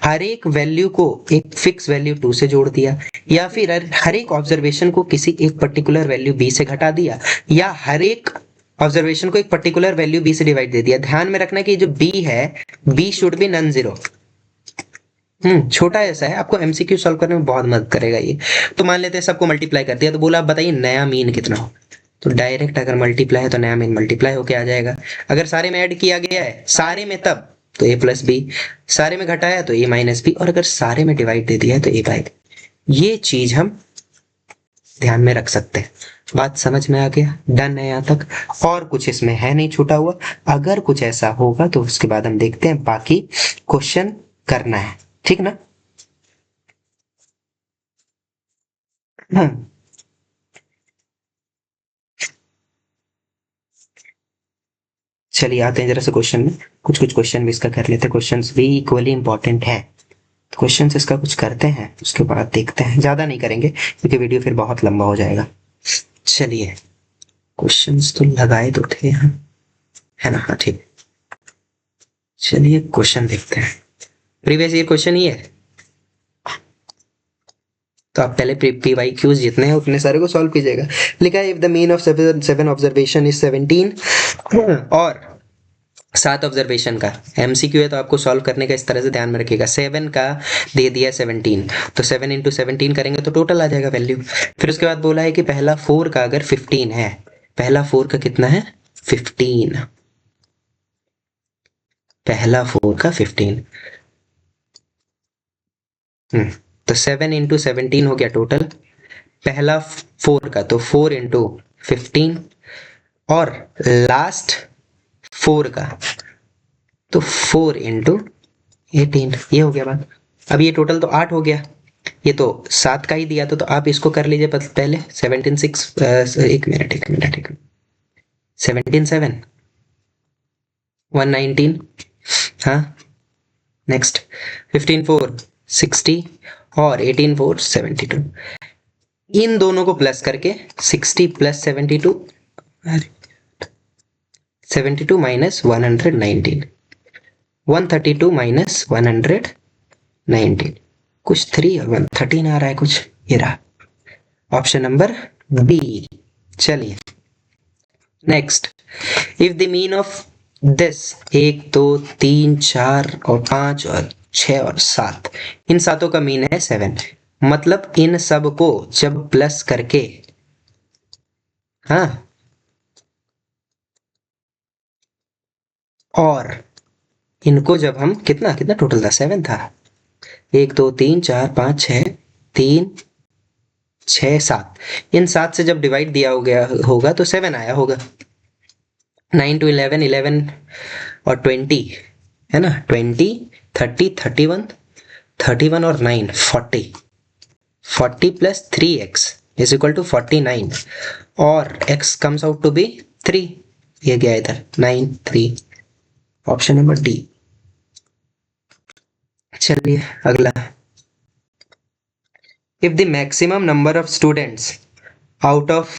हर एक वैल्यू को एक फिक्स वैल्यू 2 से जोड़ दिया, या फिर हर एक ऑब्जर्वेशन को किसी एक पर्टिकुलर वैल्यू b से घटा दिया, या हर एक ऑब्जर्वेशन को एक पर्टिकुलर वैल्यू b से डिवाइड दे दिया। ध्यान में रखना कि जो b है, b should be non zero. छोटा ऐसा है, आपको एमसीक्यू सॉल्व करने में बहुत मदद करेगा ये। तो मान लेते हैं सबको मल्टीप्लाई कर दिया, तो बोला आप बताइए नया मीन कितना हो। तो डायरेक्ट अगर मल्टीप्लाई है तो नया मीन मल्टीप्लाई होके आ जाएगा। अगर सारे में ऐड किया गया है, सारे में तब तो a प्लस बी, सारे में घटाया तो a माइनस बी, और अगर सारे में डिवाइड दे दिया है तो a बाई बी। ये चीज हम ध्यान में रख सकते हैं। बात समझ में आ गया? डन है यहाँ तक? और कुछ इसमें है नहीं छूटा हुआ। अगर कुछ ऐसा होगा तो उसके बाद हम देखते हैं, बाकी क्वेश्चन करना है, ठीक ना? चलिए आते हैं जरा से क्वेश्चन में। कुछ कुछ क्वेश्चन भी इसका कर लेते हैं, क्वेश्चंस भी इक्वली इंपॉर्टेंट है। तो क्वेश्चंस इसका कुछ करते हैं, उसके बाद देखते हैं। ज्यादा नहीं करेंगे क्योंकि वीडियो फिर बहुत लंबा हो जाएगा। चलिए क्वेश्चंस तो लगाए तो थे यहाँ, है ना? हाँ ठीक। चलिए क्वेश्चन देखते हैं। प्रीवियस ईयर क्वेश्चन ही है, तो आप पहले पी वाई क्यूज जितने हैं उतने सारे को सॉल्व कीजिएगा। लिखा है if the mean of seven observation is 17, और 7 ऑब्जर्वेशन का एमसीक्यू है, तो आपको सॉल्व करने का इस तरह से ध्यान में रखिएगा। 7 का दे दिया 17, तो 7 इंटू 17 करेंगे तो टोटल आ जाएगा वैल्यू। फिर उसके बाद बोला है कि पहला 4 का अगर 15 है, पहला 4 का कितना है? 15, पहला 4 का 15। तो 7 इंटू 17 हो गया टोटल, पहला 4 का तो 4 इंटू 15, और लास्ट 4 का तो 4 इंटू 18। ये हो गया बात। अब ये टोटल तो 8 हो गया, ये तो 7 का ही दिया था, तो आप इसको कर लीजिए पहले। 17 6, एक मिनट 17 7 119, हाँ नेक्स्ट 15 4 60, और 18 4 72। इन दोनों को प्लस करके 60 प्लस 72, 72 माइनस 119, 132 माइनस 119, कुछ 3 और 113 आ रहा है कुछ, ये रहा ऑप्शन नंबर बी। चलिए next, if the mean of this 1 2 3 4 और 5 और 6 और 7, इन सातों का मीन है 7, मतलब इन सब को जब प्लस करके, हाँ, और इनको जब हम कितना कितना टोटल था? 7 था। 1 2 3 4 5 6, 3 6 7, इन 7 से जब डिवाइड दिया हो गया होगा तो 7 आया होगा। 9 टू 11, 11 और 20 है ना, 20 30 31, 31 और 9 40, 40 plus 3x is equal to 49, और x comes out to be 3, ये गया इधर 9 3, ऑप्शन नंबर डी। चलिए अगला, if the maximum number of students out of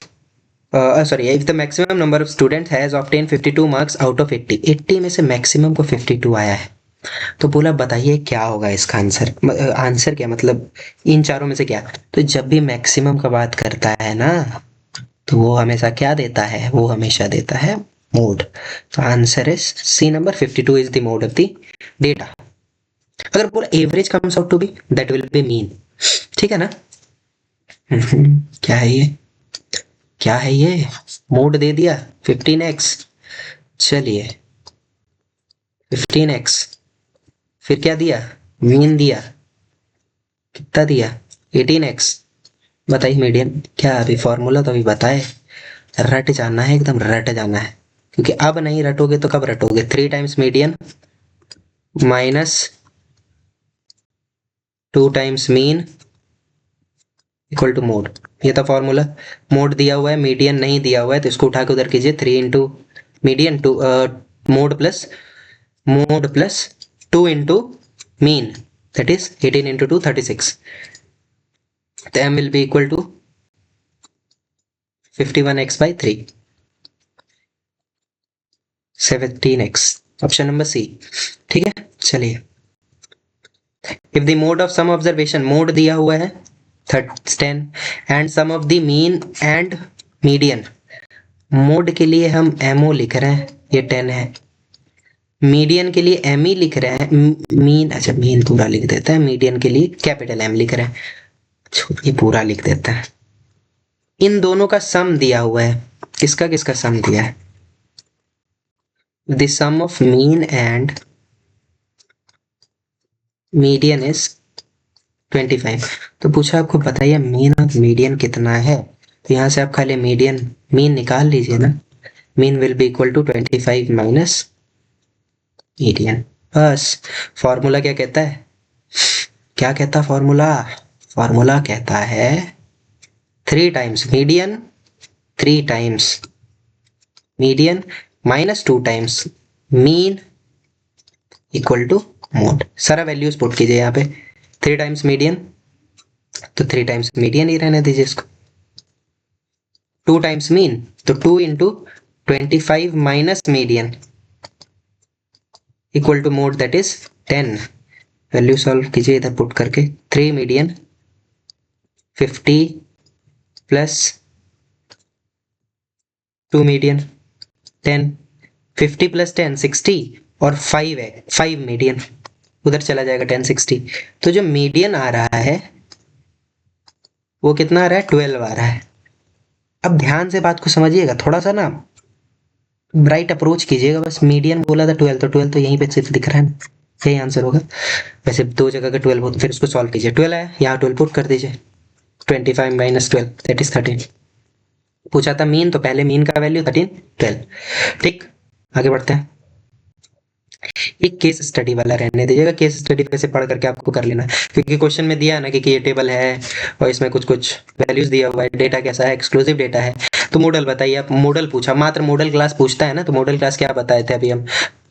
if the maximum number of students has obtained 52 marks out of 80, 80 में से maximum को 52 आया है, तो बोला बताइए क्या होगा इसका आंसर। आंसर क्या मतलब इन चारों में से क्या? तो जब भी मैक्सिमम का बात करता है ना, तो वो हमेशा क्या देता है? वो हमेशा देता है मोड। तो answer is C number, 52 is the mode of the data. अगर बोला average comes out to be, that will be mean, ठीक है ना? क्या है ये? क्या है ये? मोड दे दिया 15x। चलिए 15x, फिर क्या दिया? मीन दिया, कितना दिया? 18x। बताइए मीडियन क्या? अभी फॉर्मूला तो अभी बताए, रट जाना है, एकदम रट जाना है, क्योंकि अब नहीं रटोगे तो कब रटोगे। 3 times median minus 2 times mean equal to mode. ये था फॉर्मूला। मोड दिया हुआ है, मीडियन नहीं दिया हुआ है, तो इसको उठा के उधर कीजिए। 3 into median to mode plus 2 into mean, that is 18 into 2 36। तो m will be equal to 51x by 3, 17x, option number C. ठीक है, चलिए। If the mode of some observation, mode दिया हुआ है 10 and sum of the mean and median, mode के लिए हम MO लिख रहे हैं, ये 10 है। मीडियन के लिए ME लिख रहे हैं, मीन, अच्छा मीन पूरा लिख देता है, मीडियन के लिए कैपिटल M लिख रहे हैं, ये पूरा लिख देता है। इन दोनों का सम दिया हुआ है, किसका किसका सम दिया है, the sum of mean and median is 25। तो पूछा आपको बताइए मीन और मीडियन कितना है, तो यहाँ से आप खाली मीन निकाल लीजिए ना। Mean will be equal to 25 minus median, बस। फॉर्मूला क्या कहता है, क्या कहता फॉर्मूला, फॉर्मूला कहता है 3 times median, 3 times median minus 2 times mean equal to mode. सारा वैल्यूज पुट कीजिए यहाँ पे। 3 टाइम्स मीडियन, तो 3 टाइम्स मीडियन ही रहने दीजिए इसको। 2 टाइम्स मीन, तो 2 into 25 minus median equal to mode, that is 10। Value solve कीजिए इधर पुट करके। 3 मीडियन 50 प्लस 2 मीडियन 10, 50 प्लस 10 60, और 5 है, 5 मीडियन उधर चला जाएगा 10 60। तो जो मीडियन आ रहा है वो कितना आ रहा है, 12 आ रहा है। अब ध्यान से बात को समझिएगा, थोड़ा सा ना ब्राइट अप्रोच कीजिएगा। बस मीडियन बोला था 12, तो 12 तो यहीं पे सिर्फ दिख रहा है ना, यही आंसर होगा। वैसे दो जगह का 12 हो, फिर उसको सॉल्व कीजिए। 12 है, यहाँ 12 पुट कर दीजिए। 25 माइनस 12 दैट इज 13। पूछा था मीन, तो पहले मीन का वैल्यू 13 12। ठीक, आगे बढ़ते हैं। एक केस स्टडी वाला रहने दीजिएगा, केस स्टडी पे से पढ़ करके आपको कर लेना, क्योंकि क्वेश्चन में दिया है ना कि ये टेबल है और इसमें कुछ कुछ वैल्यूज दिया हुआ है, डेटा कैसा है, एक्सक्लूसिव डेटा है। तो मॉडल बताइए आप, मॉडल पूछा, मात्र मॉडल क्लास पूछता है ना, तो मॉडल क्लास क्या बताए थे अभी हम,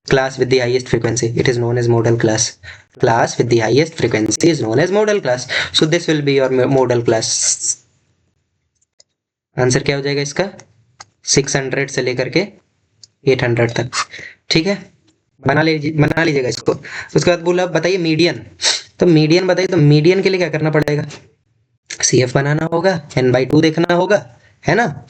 class with the highest frequency, it is known as modal class. Class with the highest frequency is known as modal class, so this will be your modal class. Answer क्या हो जाएगा इसका, 600 से लेकर के 800 तक। ठीक है, बना लीजिएगा इसको। उसके बाद बोला बताइए मीडियन, तो मीडियन बताइए, तो मीडियन के लिए क्या करना पड़ेगा, CF बनाना होगा, n/2 देखना होगा, है ना।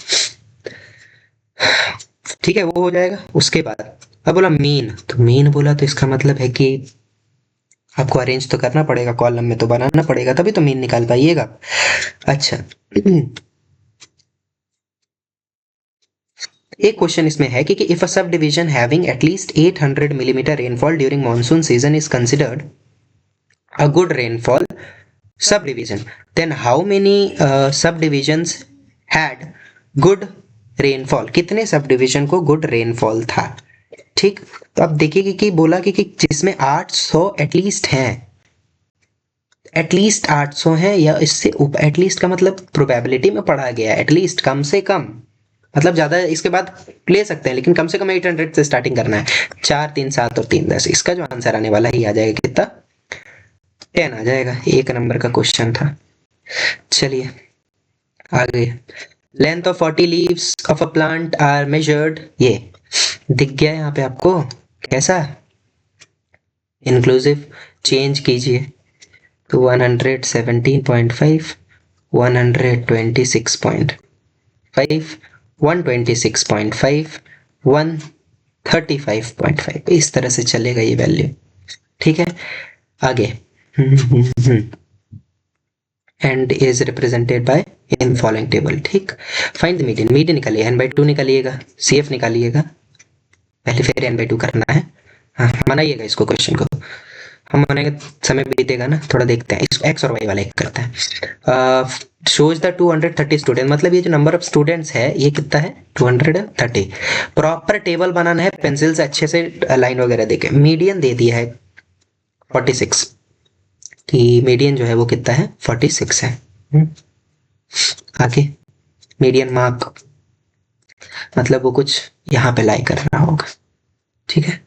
ठीक है, वो हो जाएगा। उसके बाद अब बोला मीन, तो मीन बोला तो इसका मतलब है कि आपको अरेंज तो करना पड़ेगा, कॉलम में तो बनाना पड़ेगा, तभी तो मीन निकाल पाइएगा। अच्छा, एक क्वेश्चन इसमें है कि if a sub division having at least 800 millimetre rainfall during monsoon season is considered a good rainfall subdivision, then how many subdivisions had good rainfall, कितने subdivision को good rainfall था। ठीक, तो अब देखिए कि बोला कि जिसमें 800 एटलीस्ट हैं, एटलीस्ट 800 हैं, या इससे एटलीस्ट का मतलब प्रोबेबिलिटी में पढ़ा गया, एटलीस्ट कम से कम, मतलब ज्यादा इसके बाद ले सकते हैं, लेकिन कम से कम 800 से स्टार्टिंग करना है। 4 3 7 और 3 10, इसका जो आंसर आने वाला ही आ जाएगा कितना, 10 आ जाएगा। एक नंबर का क्वेश्चन था। चलिए आगे, length of 40 leaves of a plant are measured, ये दिख गया यहाँ पे आपको, कैसा इंक्लूसिव, चेंज कीजिए तो 117.5, 126.5, 126.5, 135.5, इस तरह से चलेगा ये वैल्यू। ठीक है, आगे and is represented by in following table. ठीक, फाइंड द मीडियन, मीडियन निकालिए, n/2 निकालिएगा, CF निकालिएगा पहले, फिर n/2 करना है। हाँ, बनाइएगा इसको, क्वेश्चन को हम बनाएंगे, समय बीतेगा ना, थोड़ा देखते हैं इसको। x और y वाला एक करते हैं। शोज द 230 स्टूडेंट, मतलब ये जो नंबर ऑफ स्टूडेंट्स है ये कितना है 230। प्रॉपर टेबल बनाना है पेंसिल से अच्छे से लाइन वगैरह देके। मीडियन दे दिया है 46 कि मीडियन जो है वो कितना है 46 है। आगे मीडियन मार्क मतलब वो कुछ यहाँ पे लाई कर रहा होगा, ठीक है।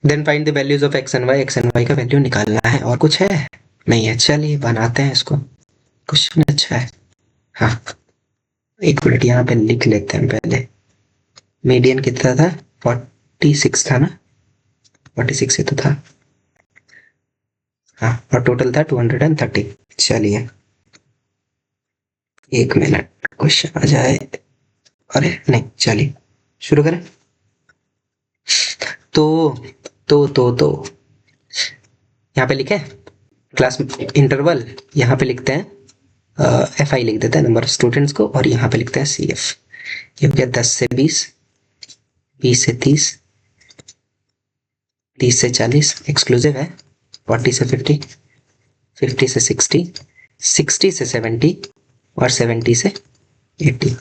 Then find the values of x and y, x and y का वैल्यू निकालना है। और कुछ है नहीं है, चलिए बनाते हैं इसको, क्वेश्चन अच्छा है। हाँ एक मिनट यहाँ पे लिख लेते हैं पहले। मीडियन कितना था 46 था ना, 46 ही तो था। हाँ और टोटल था 230। चलिए एक मिनट क्वेश्चन आ जाए। अरे नहीं चलिए शुरू करें। तो यहाँ पे लिखे क्लास इंटरवल, यहाँ पे लिखते हैं एफ आई लिख देते हैं नंबर ऑफ स्टूडेंट्स को, और यहाँ पे लिखते हैं सी एफ। ये हो गया 10 से 20, 20 से 30, 30 से 40 एक्सक्लूसिव है, 40 से 50, 50 से 60, 60 से 70 और 70 से 80।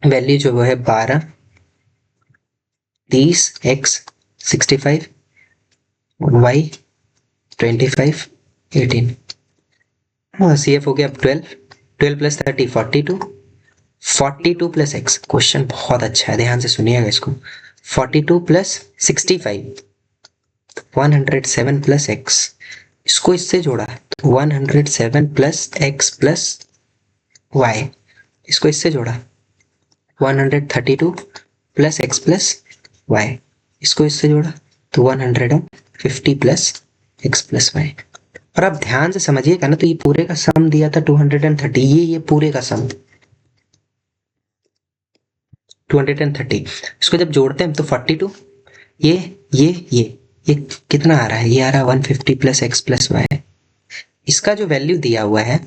वैल्यू जो वो है 12, 30 एक्स 65, वाई 25, 18। हाँ सी एफ हो गया 12, 12 प्लस 30 42, 42 प्लस एक्स। क्वेश्चन बहुत अच्छा है, ध्यान से सुनिएगा इसको। 42 प्लस 65 107 प्लस एक्स, इसको इससे जोड़ा तो 107 प्लस एक्स प्लस वाई, इसको इससे जोड़ा 132 प्लस एक्स प्लस वाई, इसको इससे जोड़ा तो 150 प्लस एक्स प्लस वाई। और आप ध्यान से समझिएगा ना, तो ये पूरे का सम दिया था 230, ये पूरे का सम 230। इसको जब जोड़ते हैं तो 42, ये कितना आ रहा है, ये आ रहा है 150 प्लस एक्स प्लस वाई। इसका जो वैल्यू दिया हुआ है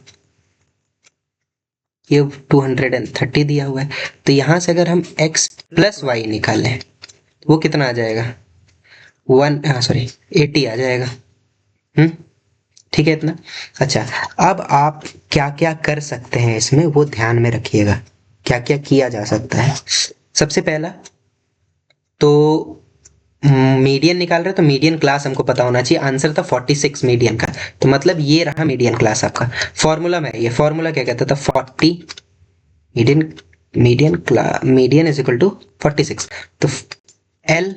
ये 230 दिया हुआ है, तो यहां से अगर हम x प्लस वाई निकालें तो वो कितना आ जाएगा 80 आ जाएगा। ठीक है इतना। अच्छा अब आप क्या क्या कर सकते हैं इसमें वो ध्यान में रखिएगा, क्या क्या किया जा सकता है। सबसे पहला तो मीडियन निकाल रहे, तो मीडियन क्लास हमको पता होना चाहिए। आंसर था 46 मीडियन का, तो मतलब ये रहा मीडियन क्लास आपका। फॉर्मूला में ये फॉर्मूला क्या कहता था 40 median, median is equal to 46, तो L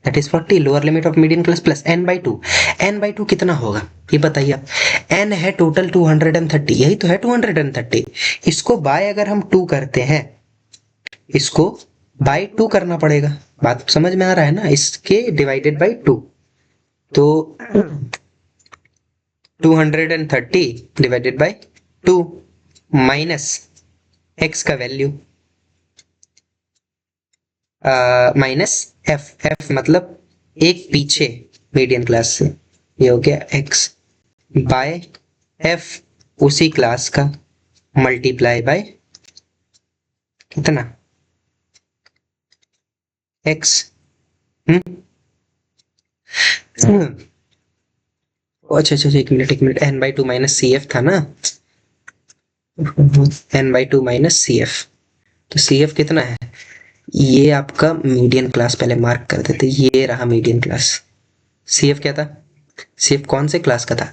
that is 40 lower limit of median class plus n by 2। n by 2 कितना होगा ये बताइए आप। n है टोटल 230, यही तो है 230। इसको बाय अगर हम 2 करते हैं, इसको बाय 2 करना पड़ेगा, बात समझ में आ रहा है ना, इसके डिवाइडेड बाय 2, तो 230 डिवाइडेड बाय 2 माइनस x का वैल्यू माइनस एफ, एफ मतलब एक पीछे मीडियन क्लास से, ये हो गया x बाय एफ उसी क्लास का मल्टीप्लाई बाय कितना x। अच्छा अच्छा एक minute n by 2 minus C f था ना, n by 2 minus C f, तो सी एफ कितना है, ये आपका मीडियन क्लास पहले मार्क कर देते, ये रहा मीडियन क्लास। सी एफ क्या था, सी एफ कौन से क्लास का था,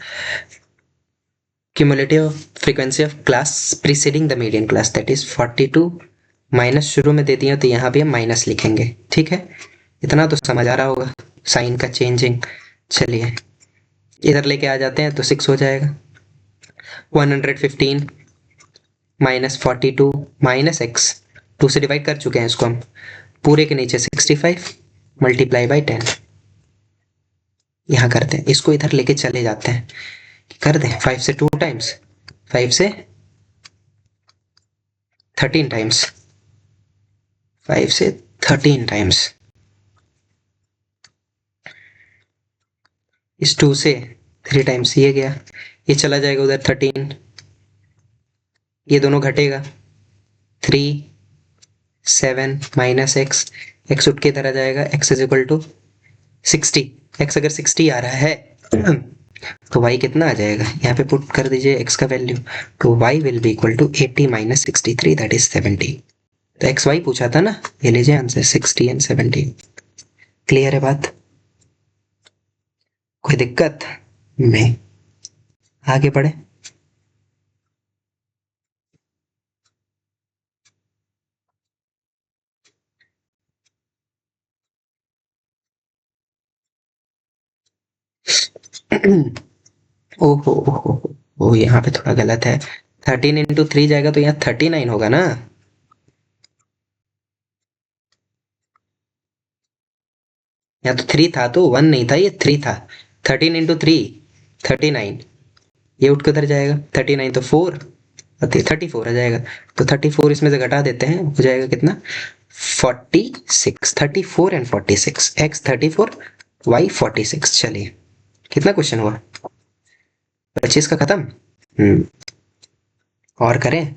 cumulative frequency of class preceding the median class, that is 42 minus शुरू में दे दिया तो यहाँ भी हम माइनस लिखेंगे, ठीक है। इतना तो समझ आ रहा होगा साइन का चेंजिंग। चलिए इधर लेके आ जाते हैं तो 6 हो जाएगा, 115 माइनस 42 माइनस एक्स, 2 से डिवाइड कर चुके हैं इसको हम, पूरे के नीचे 65 मल्टीप्लाई बाई 10। यहाँ करते हैं इसको, इधर लेके चले जाते हैं, कर दें 5 से 2 टाइम्स, 5 से 13 टाइम्स, 5 से 13 टाइम्स, इस 2 से 3 टाइम्स, ये गया, ये चला जाएगा उधर 13, ये दोनों घटेगा 3 7 माइनस एक्स, एक्स उठ के इधर आ जाएगा, x is equal to 60। X अगर 60 आ रहा है तो y कितना आ जाएगा, यहाँ पे पुट कर दीजिए x का वैल्यू, तो y will be equal to 80 minus 63 that is 70। तो एक्स वाई पूछा था ना, ये लीजिए आंसर 60 एंड 70। क्लियर है बात, कोई दिक्कत नहीं, आगे बढ़े। ओहो ओहो, ओ यहाँ पे थोड़ा गलत है, 13 into 3 जाएगा तो यहाँ 39 होगा ना। यहाँ तो 3 था, तो 1 नहीं था, ये 3 था। 13 into 3 39, ये उठ के उधर जाएगा, 39 तो 4, 34 आ जाएगा। तो 34 इसमें से घटा देते हैं, हो जाएगा कितना, 46। 34 एंड 46, एक्स 34 वाई 46। चलिए कितना क्वेश्चन हुआ, 25 का खत्म। और करें,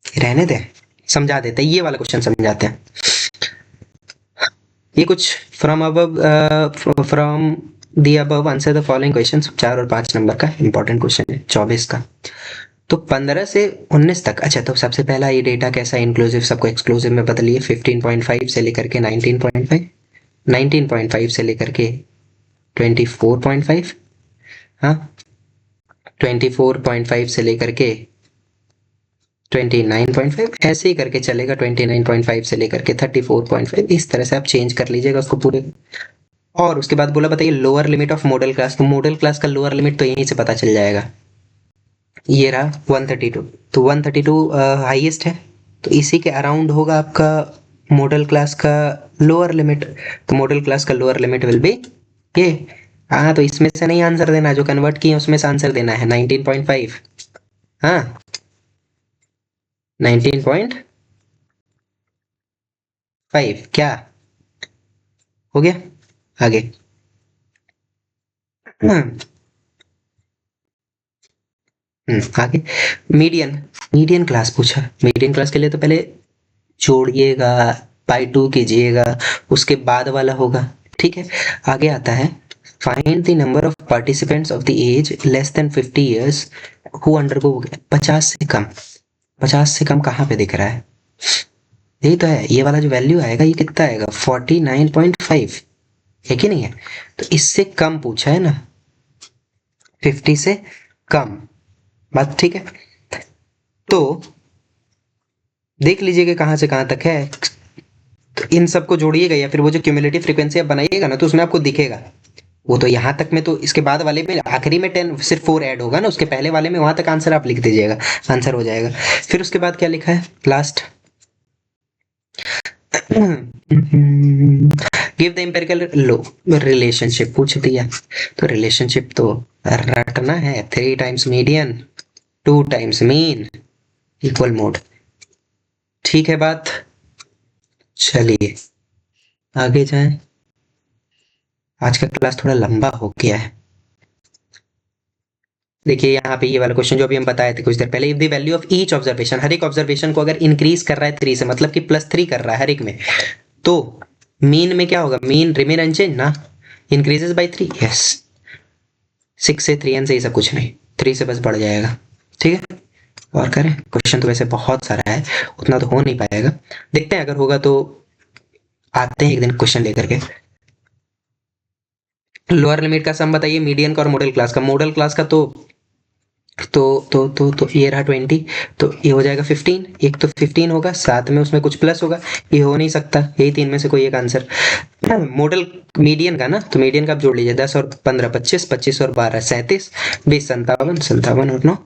रहने दें, समझा देते हैं, ये वाला क्वेश्चन समझाते हैं। ये कुछ from the above answer the following questions, 4 और 5 नंबर का इंपॉर्टेंट क्वेश्चन है 24 का। तो 15 से 19 तक, अच्छा तो सबसे पहला ये डेटा कैसा इंक्लूसिव सबको एक्सक्लूसिव में बदलिए, 15.5 से लेकर के 19.5, 19.5 से लेकर के 24.5, हाँ 24.5 से लेकर के 29.5, ऐसे ही करके चलेगा, 29.5 से लेकर के 34.5, इस तरह से आप चेंज कर लीजिएगा उसको पूरे। और उसके बाद बोला बताइए lower limit of model class, तो मॉडल क्लास का लोअर लिमिट तो यहीं से पता चल जाएगा, ये रहा 132। तो 132 हाईएस्ट है, तो इसी के अराउंड होगा आपका मॉडल क्लास का लोअर लिमिट। तो मॉडल क्लास का लोअर लिमिट विल बी ये, हाँ तो इसमें से नहीं आंसर देना, जो कन्वर्ट किए उसमें से आंसर देना है 19.5, हाँ 19.5 क्या हो गया, आगे। आगे मीडियन, मीडियन क्लास पूछा, मीडियन क्लास के लिए तो पहले जोड़िएगा, बाई 2 कीजिएगा, उसके बाद वाला होगा, ठीक है। आगे आता है find the number of participants of the age less than 50 years who undergo, 50 से कम, 50 से कम कहाँ पे दिख रहा है, यही तो है, ये वाला जो वैल्यू आएगा ये कितना आएगा 49.5, है कि नहीं है। तो इससे कम पूछा है ना, 50 से कम, बात ठीक है। तो देख लीजिए कि कहाँ से कहाँ तक है, तो इन सबको जोड़िएगा, या फिर वो जो क्यूमुलेटिव फ्रीक्वेंसी आप बनाइएगा ना, तो उसमें आपको दिखेगा वो तो यहाँ तक में, तो इसके बाद वाले में आखिरी में 10 सिर्फ 4 ऐड होगा ना, उसके पहले वाले में वहां तक आंसर आप लिख दीजिएगा, आंसर हो जाएगा। फिर उसके बाद क्या लिखा है last, give the empirical low relationship पूछ दिया, तो रिलेशनशिप तो रटना है, 3 times median 2 times mean equal mode, ठीक है बात। चलिए आगे जाएं, आज का क्लास थोड़ा लंबा हो गया है। देखिए यहाँ पे ये वाला क्वेश्चन जो अभी हम बताए थे कुछ देर पहले, if the value of each observation, हर एक ऑब्जर्वेशन को अगर इंक्रीज कर रहा है 3 से, मतलब कि +3 कर रहा है हर एक में, तो मीन में क्या होगा, मीन रिमेन अनचेंज ना, इंक्रीजेस बाय 3, यस 6 से 3n से ये सब कुछ नहीं, 3 से बस बढ़ जाएगा, ठीक है। और करें, क्वेश्चन तो वैसे बहुत सारा है, उतना तो हो नहीं पाएगा, देखते हैं अगर होगा तो आते हैं एक दिन क्वेश्चन लेकर के। लोअर लिमिट का सम बताइए मीडियन का और मॉडल क्लास का, मॉडल क्लास का तो ये रहा 20, तो ये हो जाएगा 15, एक तो 15 होगा, साथ में उसमें कुछ प्लस होगा, ये हो नहीं सकता, यही 3 में से कोई एक आंसर। मॉडल मीडियन का ना, तो मीडियन का आप जोड़ लीजिए, 10 और 15 25, 25 और 12 37, 20 57, 57 और 9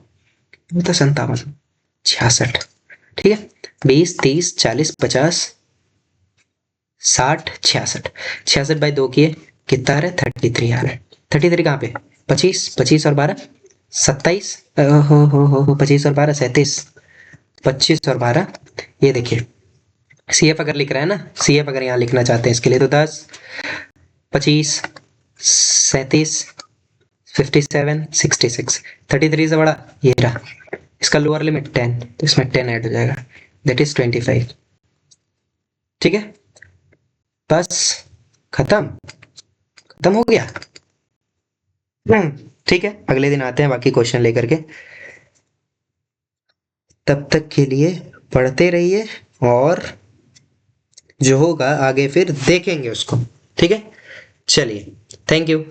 तो 57, 66, ठीक है। 20 30 40 50 60 66, 66 बाई 2 किए कितना आ रहा है 33 आ रहा है, 33 कहाँ पे 25, 25 और 12 27, हो 25 और 12 37, 25 और 12, ये देखिए CF अगर लिख रहा है ना, CF अगर यहाँ लिखना चाहते हैं इसके लिए, तो 10 25 37 57 66, 33 से बड़ा ये रहा, इसका लोअर लिमिट 10, तो इसमें 10 ऐड हो जाएगा, दैट इज 25। ठीक है, बस खत्म, खत्म हो गया। ठीक है, अगले दिन आते हैं बाकी क्वेश्चन लेकर के। तब तक के लिए पढ़ते रहिए, और जो होगा आगे फिर देखेंगे उसको। ठीक है, चलिए, थैंक यू।